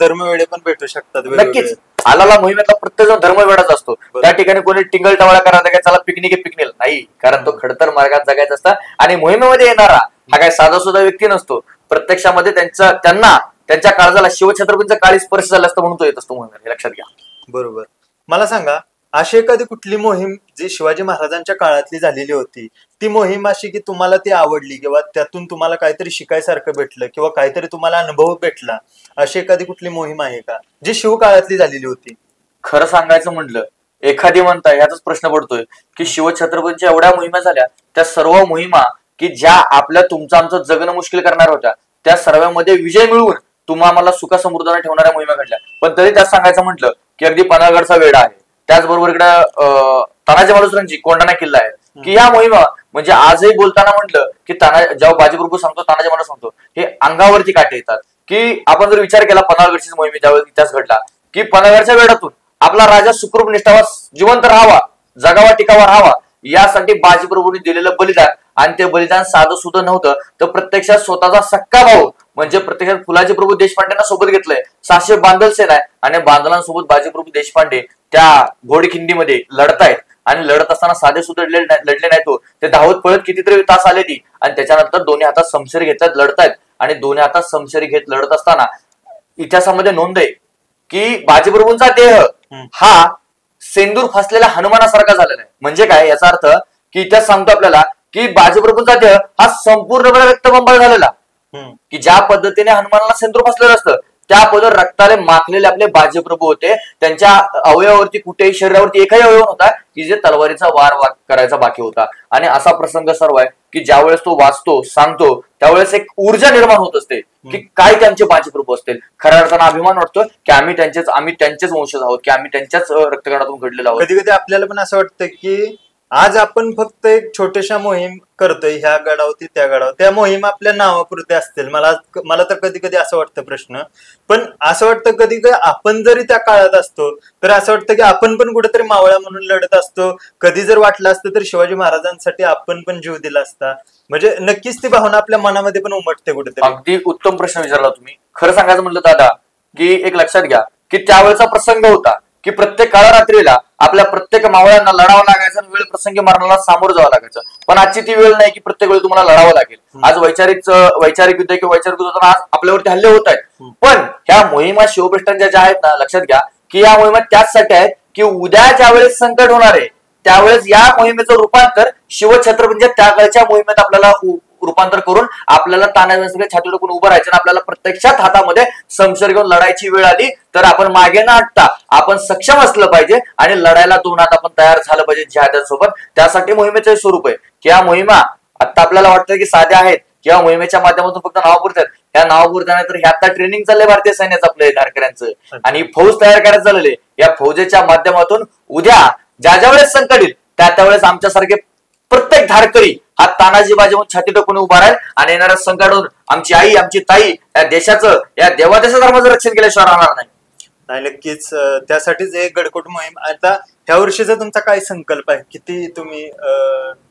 धर्मवेळे पण भेटू शकतात. नक्कीच आलाला मोहिमेतला प्रत्येक जण धर्मवेळाच असतो. त्या ठिकाणी कोणी टिंगल टवाळा करायचा काय, चला पिकनिक नाही, कारण तो खडतर मार्गात जगायचा असता. आणि मोहिमेमध्ये येणारा हा काय साधा सुद्धा व्यक्ती नसतो. प्रत्यक्षामध्ये त्यांना त्यांच्या काळजाला शिवछत्रपतींचा काळी स्पर्श झाला असतं म्हणून तो येत असतो मोहिमेत, हे लक्षात घ्या. बरोबर. मला सांगा, अशी एखादी कुठली मोहीम जी शिवाजी महाराजांच्या काळातली झालेली होती, ती मोहीम अशी की तुम्हाला ती आवडली किंवा त्यातून तुम्हाला काहीतरी शिकायसारखं भेटलं किंवा काहीतरी तुम्हाला अनुभव भेटला, अशी एखादी कुठली मोहीम आहे का जी शिव काळातली झालेली होती? खरं सांगायचं म्हटलं, एखादी म्हणता याचाच प्रश्न पडतोय की शिवछत्रपतींच्या एवढ्या मोहिमा झाल्या, त्या सर्व मोहिमा की ज्या आपल्या तुमचं आमचं जगणं मुश्किल करणार होत्या, त्या सर्वांमध्ये विजय मिळवून तुम्हाला सुख समृद्धाने ठेवणाऱ्या मोहिमा घडल्या. पण तरी त्यात सांगायचं म्हटलं की अगदी पन्हाळगडचा वेढा आहे, त्याचबरोबर इकडं तानाजी मालुसरेंची कोंढाणा किल्ला आहे, की या मोहिमा म्हणजे आजही बोलताना म्हटलं की जेव्हा बाजीप्रभू सांगतो, तानाजी मालुसरे सांगतो, हे अंगावरती काटे येतात. की आपण जर विचार केला पन्हाळगडची मोहिमे ज्यावेळेस इतिहास घडला, की पन्हाळगडच्या वेढातून आपला राजा सुखरूप निष्ठावा जिवंत राहावा, जगावा टिकावा राहावा, यासाठी बाजीप्रभूंनी दिलेलं बलिदान, आणि ते बलिदान साधं सुद्धा नव्हतं, तर प्रत्यक्षात स्वतःचा सक्का भाऊ म्हणजे प्रत्यक्षात फुलाजी प्रभू देशपांडेंना सोबत घेतलंय. 600 बांदल सेना आहे आणि बांदलांसोबत बाजीप्रभू देशपांडे त्या घोडखिंडीमध्ये लढतायत. आणि लढत असताना साधे सुद्धा लढले नाही, तो ते धावत पळत कितीतरी तास आले ती, आणि त्याच्यानंतर दोन्ही हातात समशेर घेतात लढतायत. आणि दोन्ही हातात समशेरी घेत लढत असताना इतिहासामध्ये नोंद आहे की बाजीप्रभूंचा देह हा सेंदूर फासलेल्या हनुमानासारखा झालेला आहे. म्हणजे काय, याचा अर्थ की इतिहास सांगतो आपल्याला की बाजीप्रभूंचा देह हा संपूर्णपणे रक्तबंबाळ झालेला, की ज्या पद्धतीने हनुमानाला सेंदूर फासलेलं असतं त्या पद्धतीने रक्ताने माखलेले आपले बाजीप्रभू होते. त्यांच्या अवयवावरती कुठेही शरीरावरती एकही अवयव होता की जे तलवारीचा वार करायचा बाकी होता. आणि असा प्रसंग सर्व आहे की ज्यावेळेस तो वाचतो सांगतो त्यावेळेस एक ऊर्जा निर्माण होत असते की काय त्यांचे बाजीप्रभू असतील. खऱ्या अर्थानं अभिमान वाटतो की आम्ही त्यांचेच वंशज आहोत, की आम्ही त्यांच्याच रक्तगणातून घडलेलो आहोत. कधी कधी आपल्याला पण असं वाटतं की आज आपण फक्त एक छोट्याशा मोहीम करतोय, ह्या गडावरती त्या गडावर, त्या मोहीम आपल्या नावापुरते असतील. मला तर कधी कधी असं वाटतं प्रश्न, पण असं वाटतं कधी कधी आपण जरी त्या काळात असतो तर असं वाटतं की आपण पण कुठेतरी मावळा म्हणून लढत असतो. कधी जर वाटलं असतं तर शिवाजी महाराजांसाठी आपण पण जीव दिला असता. म्हणजे नक्कीच ती भावना आपल्या मनामध्ये पण उमटते कुठेतरी. अगदी उत्तम प्रश्न विचारला तुम्ही. खरं सांगायचं म्हटलं दादा की एक लक्षात घ्या की त्यावेळेचा प्रसंग होता की प्रत्येक काळरात्रीला आपल्या प्रत्येक मावळ्यांना लढावं लागायचं आणि वेळ प्रसंगी मरणाला सामोरं जावं लागायचं. पण आजची ती वेळ नाही की प्रत्येक वेळी तुम्हाला लढावं लागेल. आज वैचारिक युद्ध किंवा वैचारिक युद्ध आज आपल्यावरती हल्ले होत आहेत. पण ह्या मोहिमा शिवप्रष्टांच्या ज्या आहेत ना, लक्षात घ्या की या मोहिमा त्याचसाठी आहेत की उद्या ज्या वेळेस संकट होणार आहे त्यावेळेस या मोहिमेचं रूपांतर शिवछत्रपतींच्या त्या काळच्या मोहिमेत आपल्याला रूपांतर करून आपल्याला तानाजी छाती टाकून उभं राहायचं. आपल्याला प्रत्यक्षात हातामध्ये समशेर घेऊन लढायची वेळ आली तर आपण मागे न हटता आपण सक्षम असलं पाहिजे आणि लढायला दोन हात आपण तयार झालं पाहिजे जिहाद्यांसोबत. त्यासाठी मोहिमेचं स्वरूप आहे की या मोहिमा आता आपल्याला वाटतं की साध्या आहेत किंवा मोहिमेच्या माध्यमातून फक्त नावापुरतात. या नावापुरत्या नाही तर हे आता ट्रेनिंग चाललंय भारतीय सैन्याचं आपल्या धारकऱ्यांचं, आणि फौज तयार करायचं झालेले. या फौजेच्या माध्यमातून उद्या ज्या वेळेस संकट येईल त्यावेळेस आमच्यासारखे प्रत्येक धारकरी हा तानाजी बाजीवून छाती टाकून उभा राहील आणि येणाऱ्या संकटातून आमची आई आमची ताई या देशाचं या देवादेशा धर्माचं रक्षण केल्याशिवाय राहणार नाही. नक्कीच त्यासाठीच एक गडकोट मोहीम. आता ह्या वर्षीचा तुमचा काय संकल्प आहे? किती तुम्ही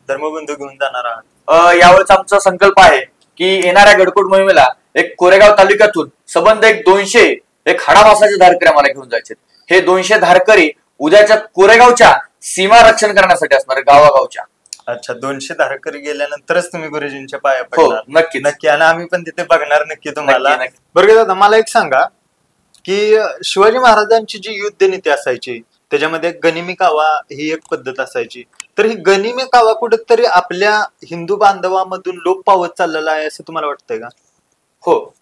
धर्मबंधू घेऊन जाणार आहात? यावेळेस आमचा संकल्प आहे की येणाऱ्या गडकोट मोहिमेला एक कोरेगाव तालुक्यातून संबंध 200 एक हाडामासाचे धारकरी आम्हाला घेऊन जायचे. हे 200 धारकरी उद्याच्या कोरेगावच्या सीमा रक्षण करण्यासाठी असणार, गावागावच्या. अच्छा, 200 धारकरी गेल्यानंतरच तुम्ही गुरुजींच्या पाया पडणार? नक्की नक्की. आणि आम्ही पण तिथे बघणार नक्की तुम्हाला. बरं दादा, मला एक सांगा की शिवाजी महाराजांची जी युद्ध नीती असायची त्याच्यामध्ये गनिमी कावा ही एक पद्धत असायची, तर ही गनिमी कावा कुठेतरी आपल्या हिंदू बांधवामधून लोप पावत चाललेला आहे असं तुम्हाला वाटतंय का? हो,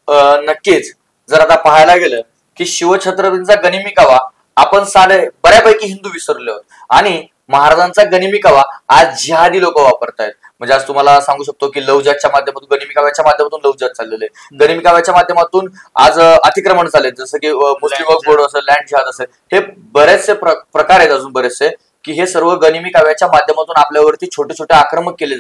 नक्कीच. जर आता पाहायला गेलं की शिवछत्रपतींचा गनिमी कावा आपण सारे बऱ्यापैकी हिंदू विसरलो आहोत आणि महाराजांचा गनिमी कावा आज जिहादी लोक वापरतायत. म्हणजे आज तुम्हाला सांगू शकतो की लवजाच्या माध्यमातून गनिमी काव्याच्या माध्यमातून लवजात चाललेले, गनिमी काव्याच्या माध्यमातून आज अतिक्रमण चालले, जसं की मुस्लिम वक्फ बोर्ड असेल, लँड जिहाद असेल, हे बरेचसे प्रकार आहेत अजून बरेचसे, की हे सर्व गनिमी काव्याच्या माध्यमातून आपल्यावरती छोटे छोटे आक्रमण केले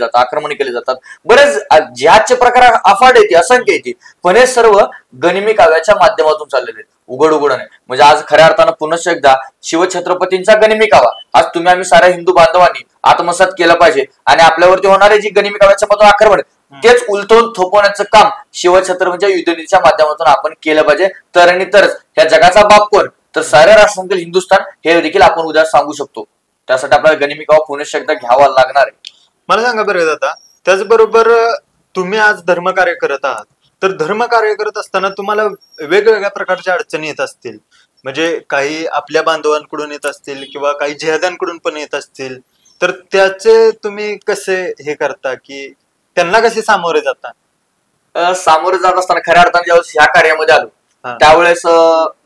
जातात. बरेच जिहादचे प्रकार अफाट येते, असंख्य येते, पण हे सर्व गनिमी काव्याच्या माध्यमातून चाललेले आहेत. उघड उघड नाही. म्हणजे आज खऱ्या अर्थानं पुनश्च एकदा शिवछत्रपतींचा गनिमी कावा आज तुम्ही आम्ही साऱ्या हिंदू बांधवांनी आत्मसात केलं पाहिजे आणि आपल्यावरती होणारे जी गनिमी काव्याच्या मधून आक्रमण तेच उलटवून थोपवण्याचं काम शिवछत्रपतींच्या युद्धनीतीच्या माध्यमातून आपण केलं पाहिजे. तर आणि तरच ह्या जगाचा बाप कोण तर साऱ्या राष्ट्रांतील हिंदुस्थान हे देखील आपण उद्या सांगू शकतो. त्यासाठी आपल्याला गनिमी कावा पुनश्च एकदा घ्यावा लागणार आहे. मला सांगा बरं दादा, त्याचबरोबर तुम्ही आज धर्मकार्य करत आहात, तर धर्मकार्य करत असताना तुम्हाला वेगवेगळ्या प्रकारच्या अडचणी येत असतील. म्हणजे काही आपल्या बांधवांकडून येत असतील किंवा काही जिहाद्यांकडून पण येत असतील. तर त्याचे तुम्ही कसे हे करता की त्यांना कसे सामोरे जाता? सामोरे जात असताना खऱ्या अर्थाने ज्यावेळेस ह्या कार्यामध्ये आलो त्यावेळेस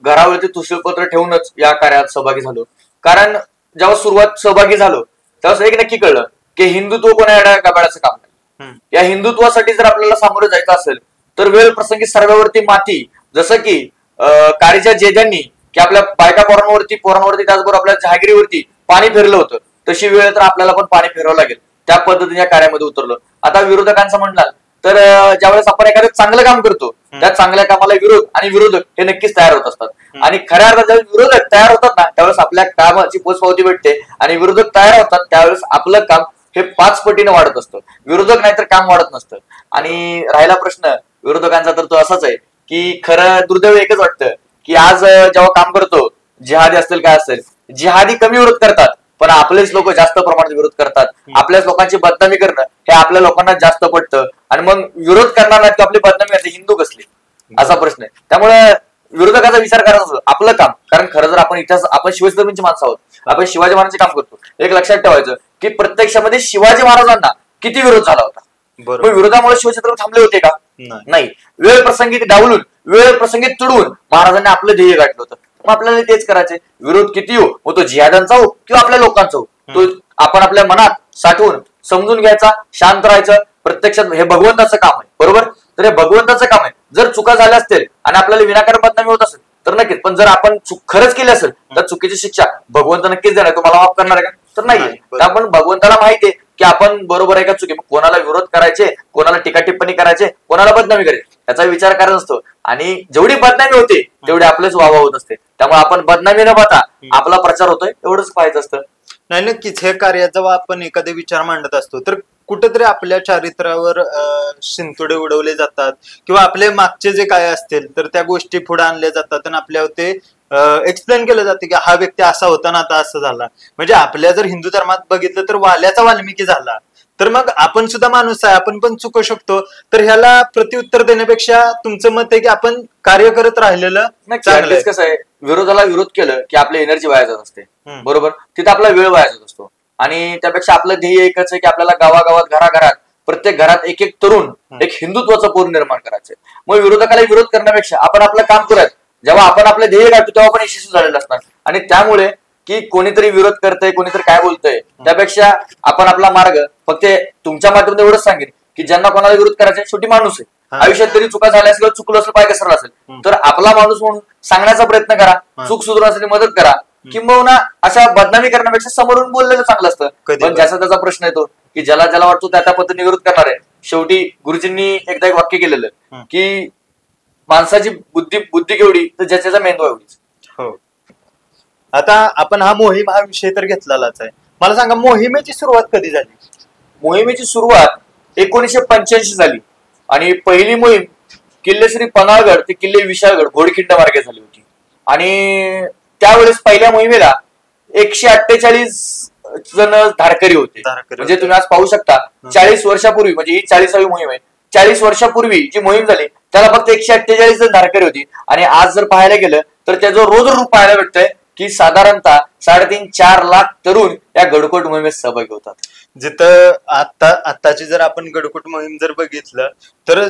घरावरती तुळशीपत्र ठेवूनच या कार्यात सहभागी झालो. कारण जेव्हा सुरुवात सहभागी झालो त्यावेळेस एक नक्की कळलं की हिंदुत्व कोणा गाबाळाचं काम नाही. या हिंदुत्वासाठी जर आपल्याला सामोरे जायचं असेल तर वेळ प्रसंगी सर्वांवरती माती, जसं की काळीच्या जेजांनी की आपल्या बायका पोरांवरती त्याचबरोबर आपल्या जहागिरीवरती पाणी फिरलं होतं, तशी वेळ तर आपल्याला पण पाणी फिरवावं लागेल. त्या पद्धतीने या कार्यामध्ये उतरलो. आता विरोधकांचं म्हणणार तर ज्यावेळेस आपण एखादं चांगलं काम करतो त्या चांगल्या कामाला विरोध आणि विरोधक हे नक्कीच तयार होत असतात. आणि खऱ्या अर्थात ज्यावेळेस विरोधक तयार होतात ना त्यावेळेस आपल्या कामाची पोचपावती भेटते आणि विरोधक तयार होतात त्यावेळेस आपलं काम हे 5 पटीने वाढत असतं. विरोधक नाही तर काम वाढत नसतं. आणि राहिला प्रश्न विरोधकांचा तर तो असाच आहे की खरं दुर्दैव एकच वाटतं की आज जेव्हा काम करतो जिहादी असतील काय असेल, जिहादी कमी विरोध करतात पण आपलेच लोक जास्त प्रमाणात विरोध करतात. आपल्याच लोकांची बदनामी करणं हे आपल्या लोकांना जास्त पडतं आणि मग विरोध करणार नाहीत की आपली बदनामी करते हिंदू कसली असा प्रश्न आहे. त्यामुळे विरोधकाचा विचार करायचा आपलं काम. कारण खरं जर आपण इतिहास आपण शिवछत्रपतींची माणसं आहोत, आपण शिवाजी महाराजांचे काम करतो. एक लक्षात ठेवायचं की प्रत्यक्षामध्ये शिवाजी महाराजांना किती विरोध झाला होता. मग विरोधामुळे शिवछत्रपती थांबले होते का? नाही. वेळ प्रसंगी डावलून वेळ प्रसंगी तुडवून महाराजांनी आपलं ध्येय गाठलं होतं. मग आपल्याला तेच करायचे. विरोध किती हो, मग तो जिहाद्यांचा हो किंवा आपल्या लोकांचा हो, तो आपण आपल्या मनात साठवून समजून घ्यायचा, शांत राहायचं. प्रत्यक्षात हे भगवंताचं काम आहे, बरोबर. तर हे भगवंताचं काम आहे. जर चुका झाल्या असतील आणि आपल्याला विनाकारण बदनामी होत असेल तर नक्कीच, पण जर आपण खरंच केली असेल तर चुकीची शिक्षा भगवंत नक्कीच देणार. तो मला माफ करणार आहे का? तर नाही. आपण भगवंताला माहिती आहे की आपण बरोबर आहे का चुकी. कोणाला विरोध करायचे, कोणाला टीका टिप्पणी करायचे, कोणाला बदनामी करायची याचा विचार करायचा असतो. आणि जेवढी बदनामी होते तेवढी आपलेच वावा होत असते. त्यामुळे आपण बदनामी न पाहता आपला प्रचार होतोय एवढंच पाहायचं असतं. नाही, नक्कीच हे कार्य जेव्हा आपण एखादे विचार मांडत असतो तर कुठेतरी आपल्या चारित्र्यावर शिंतोडे उडवले जातात किंवा आपले मागचे जे काय असतील तर त्या गोष्टी पुढे आणल्या जातात आणि आपल्या ते एक्सप्लेन केलं जाते की हा व्यक्ती असा होता ना आता असं झाला. म्हणजे आपल्या जर हिंदू धर्मात बघितलं तर वाल्याचा वाल्मिकी झाला, तर मग आपण सुद्धा माणूस आहे, आपण पण चुकू शकतो. तर ह्याला प्रत्युत्तर देण्यापेक्षा तुमचं मत आहे की आपण कार्य करत राहिलेलं चांगलं. कसं आहे, विरोधाला विरोध केलं की आपली एनर्जी वाया जात असते, बरोबर. तिथे आपला वेळ वाया जात असतो. आणि त्यापेक्षा आपलं ध्येय एकच आहे की आपल्याला गावागावात घराघरात प्रत्येक घरात एक एक तरुण एक हिंदुत्वाचं पूर्ण निर्माण करायचंय. मग विरोधकाला विरोध करण्यापेक्षा आपण आपलं काम करायचं. जेव्हा आपण आपलं ध्येय गाठतो तेव्हा आपण यशस्वी झालेलं असणार. आणि त्यामुळे की कोणीतरी विरोध करतंय, कोणीतरी काय बोलतंय त्यापेक्षा आपण आपला मार्ग फक्त तुमच्या माध्यमातून एवढंच सांगेन की ज्यांना कोणाला विरोध करायचा शेवटी माणूस आहे. आयुष्यात तरी चुका झाल्या असेल, चुकलं असेल, पाय घसरला असेल तर आपला माणूस म्हणून सांगण्याचा प्रयत्न करा, चूक सुधारण्यासाठी मदत करा. किंवा अशा बदनामी करण्यापेक्षा समोरून बोललेलं चांगलं असतं. पण ज्याचा त्याचा प्रश्न येतो की ज्याला ज्याला वाटतो त्या त्या पद्धतीने विरोध करणार आहे. शेवटी गुरुजींनी एकदा एक वाक्य केलेलं की माणसाची बुद्धी केवढी तर ज्याचा मेंदू एवढीच. हो. आता आपण हा मोहीम हा विषय तर घेतलेलाच आहे. मला सांगा मोहिमेची सुरुवात कधी झाली? मोहिमेची सुरुवात 1985 झाली आणि पहिली मोहीम किल्ले श्री पन्हाळगड ते किल्ले विशाळगड घोडखिंड मार्गे झाली होती. आणि त्यावेळेस पहिल्या मोहिमेला 148 जण धारकरी होते. म्हणजे तुम्ही आज पाहू शकता 40 वर्षापूर्वी, म्हणजे ही 40वी मोहीम आहे, 40 वर्षापूर्वी जी मोहीम झाली त्याला फक्त 148 जण धारकरी होती. आणि आज जर पाहायला गेलं तर त्याचं रोज रूप पाहायला भेटतंय की साधारणतः 3.5-4 लाख तरुण या गडकोट मोहिमेत सहभागी होतात. जिथं आताची जर आपण गडकोट मोहीम जर बघितलं तर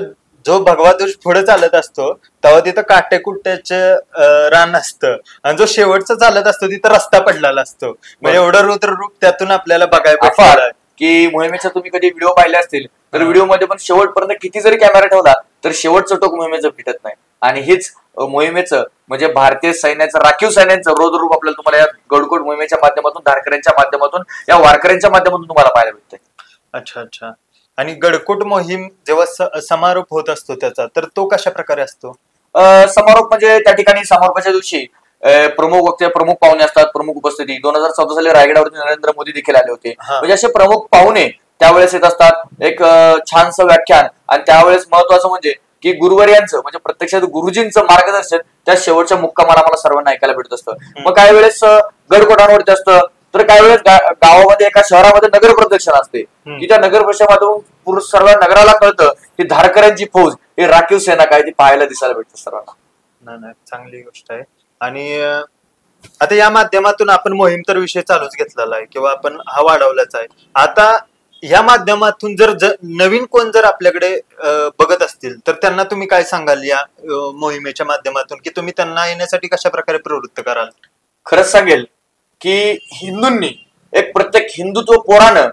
जो भगवा ध्वज पुढे चालत असतो तेव्हा तिथं काटेकुट्ट्याचं रान असतं आणि जो शेवटचा चालत असतो तिथं रस्ता पडलेला असतो. म्हणजे एवढं रुद्र रूप त्यातून आपल्याला बघायला भेटतं की मोहिमेचा तुम्ही कधी व्हिडिओ पाहिले असतील तर व्हिडिओ मध्ये पण शेवटपर्यंत किती जरी कॅमेरा ठेवला तर शेवटचं टोक मोहिमेचं भेटत नाही. आणि हेच मोहिमेचं म्हणजे भारतीय सैन्याचं, राखीव सैन्याचं रोजरूप आपल्याला तुम्हाला या गडकोट मोहिमेच्या माध्यमातून, धारकऱ्यांच्या माध्यमातून, या वारकऱ्यांच्या माध्यमातून तुम्हाला पाहायला भेटतंय. अच्छा अच्छा. आणि गडकोट मोहीम जेव्हा समारोप होत असतो त्याचा तर तो कशा प्रकारे असतो? समारोप म्हणजे त्या ठिकाणी समारोपाच्या दिवशी प्रमुख वक्ते, प्रमुख पाहुणे असतात, प्रमुख उपस्थिती. 2014 साली रायगडावरती नरेंद्र मोदी देखील आले होते. म्हणजे असे प्रमुख पाहुणे त्यावेळेस येत असतात. एक छानसं व्याख्यान, आणि त्यावेळेस महत्वाचं म्हणजे की गुरुवर्यांचं म्हणजे प्रत्यक्षात गुरुजींचं मार्गदर्शन त्या शेवटच्या मुक्कामाला मला सर्वांना ऐकायला भेटत असतं. मग काही वेळेस गडकोटांवरती असतं, तर काही वेळेस गावामध्ये एका शहरामध्ये नगर प्रदक्षिणा असते की त्या नगर प्रदक्षिणातून पूर्ण सर्व नगराला कळतं की धारकऱ्यांची फौज ही राखीव सेना काय ती पाहायला दिसायला भेटतं सर्वांना. नाही, चांगली गोष्ट आहे. आणि आता या माध्यमातून आपण मोहीम तर विषय चालूच घेतलेला आहे किंवा आपण हा वाढवलाच आहे. आता या माध्यमातून जर नवीन कोण जर आपल्याकडे बघत असतील तर त्यांना तुम्ही काय सांगाल या मोहिमेच्या माध्यमातून, की तुम्ही त्यांना येण्यासाठी कशा प्रकारे प्रवृत्त कराल? खरंच सांगेल की हिंदूंनी एक प्रत्येक हिंदुत्व पोरानं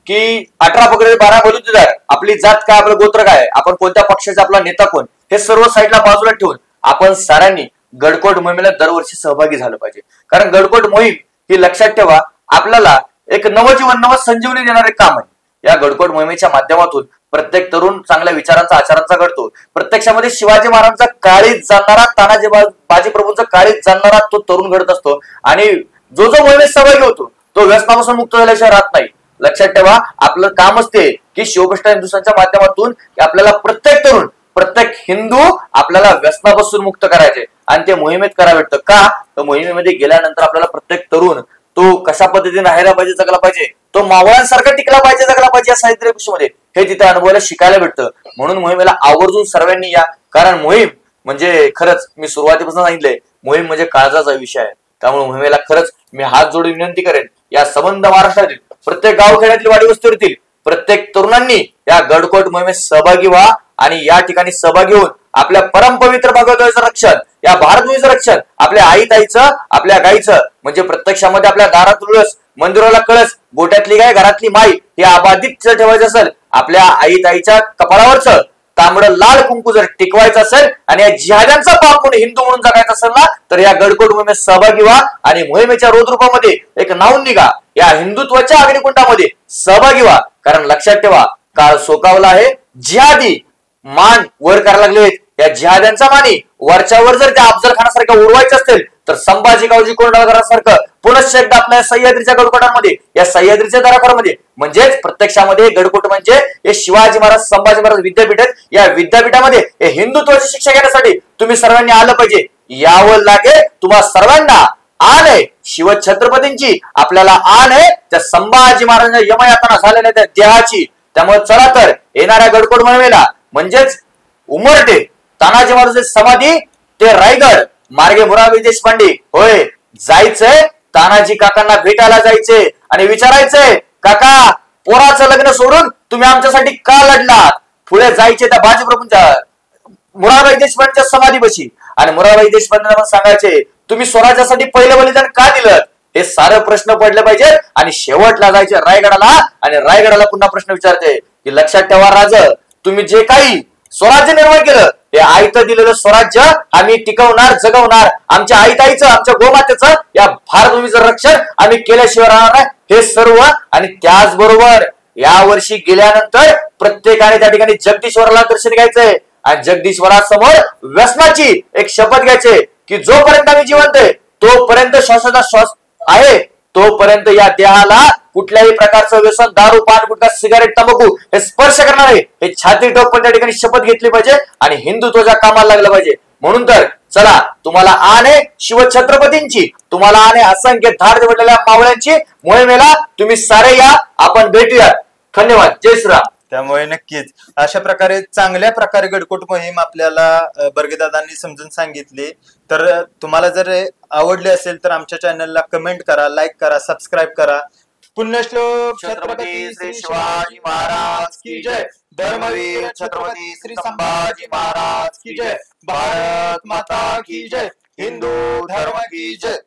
की 18 पकडे 12 बलुतेदार, आपली जात काय, आपलं गोत्र काय, आपण कोणत्या पक्षाचा, आपला नेता कोण, हे सर्व साईडला बाजूला ठेवून आपण साऱ्यांनी गडकोट मोहिमेला दरवर्षी सहभागी झालं पाहिजे. कारण गडकोट मोहीम ही लक्षात ठेवा आपल्याला एक नवजीवन, नव संजीवनी देणारे काम आहे. या गडकोट मोहिमेच्या माध्यमातून प्रत्येक तरुण चांगल्या विचारांचा, आचारांचा घडतो. प्रत्यक्षामध्ये शिवाजी महाराजांचा काळीज जाणणारा, तानाजी बाजी प्रभूंचा काळीज जाणणारा तो तरुण घडत असतो. आणि जो जो मोहिमेत सहभागी होतो तो व्यसनापासून मुक्त झाल्याशिवाय राहत नाही. लक्षात ठेवा आपलं काम असते की शिवप्रतिष्ठान हिंदुस्थानच्या माध्यमातून आपल्याला प्रत्येक तरुण, प्रत्येक हिंदू आपल्याला व्यसनापासून मुक्त करायचे, आणि ते मोहिमेत करावे वाटतं का, तर मोहिमेमध्ये गेल्यानंतर आपल्याला प्रत्येक तरुण तो कशा पद्धतीने राहायला पाहिजे, जगला पाहिजे, तो मावळांसारखा टिकला पाहिजे, जगला पाहिजे, या साहित्य गोष्टीमध्ये हे तिथे अनुभवायला शिकायला भेटतं. म्हणून मोहिमेला आवर्जून सर्वांनी या. कारण मोहीम म्हणजे खरंच मी सुरुवातीपासून सांगितलंय, मोहीम म्हणजे काळजाचा विषय आहे. त्यामुळे मोहिमेला खरंच मी हात जोडून विनंती करेन, या संबंध महाराष्ट्रातील प्रत्येक गावखेड्यातील, वाडी वस्तीवरील प्रत्येक तरुणांनी या गडकोट मोहिमेत सहभागी व्हा आणि या ठिकाणी सहभागी होऊन आपल्या परमपवित्र भगवद्गीतेचं रक्षण, या भारतभूमीचं रक्षण, आपल्या आई ताईचं, आपल्या गाईचं, म्हणजे प्रत्यक्षामध्ये आपल्या दारात तुळस, मंदिराला कळस, गोट्यातली गाय, घरातली माई हे अबाधित ठेवायचं असेल, आपल्या आई ताईच्या कपाळावरचं तांबडं लाल कुंकू जर टिकवायचं असेल आणि या जिहाद्यांचा पाप म्हणून हिंदू म्हणून जगायचं असेल ना, तर या गडकोट मोहिमेत सहभागी व्हा आणि मोहिमेच्या रोधरूपामध्ये एक नावून निघा, या हिंदुत्वाच्या अग्निकुंडामध्ये सहभागी व्हा. कारण लक्षात ठेवा काळ सोकावला आहे, जिहादी मान वर करायला लागलेत. या जिहाद्यांचा मानी वरच्यावर जर त्या अफजल खानासारख्या उडवायचं असेल तर संभाजी गावजी कोंढाळकरांसारखं पुनश्च एकदा आपल्या सह्याद्रीच्या गडकोटांमध्ये, या सह्याद्रीच्या दराखोरामध्ये, म्हणजेच प्रत्यक्षामध्ये गडकोट म्हणजे हे शिवाजी महाराज, संभाजी महाराज विद्यापीठ आहेत. या विद्यापीठामध्ये हे हिंदुत्वाची शिक्षा घेण्यासाठी तुम्ही सर्वांनी आलं पाहिजे. यावं लागेल तुम्हा सर्वांना. आण आहे शिवछत्रपतींची, आपल्याला आण आहे त्या संभाजी महाराजांच्या यमयातना झालेल्या त्या देहाची. त्यामुळे चला तर येणाऱ्या गडकोट मोहिमेला, म्हणजेच उमरटे तानाजी महाराज समाधी ते रायगड मार्गे मुरारबाई देशपांडे, होय जायचंय, तानाजी काकांना भेटायला जायचंय आणि विचारायचंय, काका पोराचं लग्न सोडून तुम्ही आमच्यासाठी का लढलात. पुढे जायचे त्या बाजीप्रभूंच्या, मुरारबाई देशपांडेच्या समाधीपाशी, आणि मुरारबाई देशपांडेंना सांगायचे तुम्ही स्वराज्यासाठी पहिलं बलिदान का दिलं. हे सारे प्रश्न पडले पाहिजेत. आणि शेवटला जायचे रायगडाला, आणि रायगडाला पुन्हा प्रश्न विचारते की लक्षात ठेवा राज, तुम्ही जे काही स्वराज्य निर्माण केलं ते आयतं दिलेलं स्वराज्य आम्ही टिकवणार, जगवणार. आमच्या आईताईचं, आमच्या गोमातेचं, या भारतभूमीचं रक्षण आम्ही केल्याशिवाय राहणार नाही. हे सर्व. आणि त्याचबरोबर या वर्षी गेल्यानंतर प्रत्येकाने त्या ठिकाणी जगदीश्वराला दर्शन घ्यायचंय आणि जगदीश्वरासमोर व्यसनाची एक शपथ घ्यायचे की जोपर्यंत आम्ही जिवंत आहे तोपर्यंत श्वासाचा श्वास आहे, तोपर्यंत या देहाला कुठल्याही प्रकारचं व्यसन, दारू, पान, गुटखा, सिगारेट, तंबाखू हे स्पर्श करणार आहे. हे छाती ठोकून त्या ठिकाणी शपथ घेतली पाहिजे आणि हिंदुत्वाच्या कामाला लागलं पाहिजे. म्हणून तर चला, तुम्हाला आण आहे शिवछत्रपतींची, तुम्हाला आण आहे असंख्य धाड पडलेल्या मावळ्यांची. मोहिमेला तुम्ही सारे या, आपण भेटूया. धन्यवाद. जय श्रीराम. त्यामुळे नक्कीच अशा प्रकारे चांगल्या प्रकारे गडकोट मोहीम आपल्याला बर्गेदादांनी समजून सांगितली. तर तुम्हाला जर आवडले असेल तर आमच्या चॅनलला कमेंट करा, लाईक करा, सबस्क्राईब करा. पुण्यश्लोक छत्रपती श्री शिवाजी महाराज की जय. धर्मवीर छत्रपती श्री संभाजी महाराज की जय. भारत माता की जय. हिंदू धर्म की जय.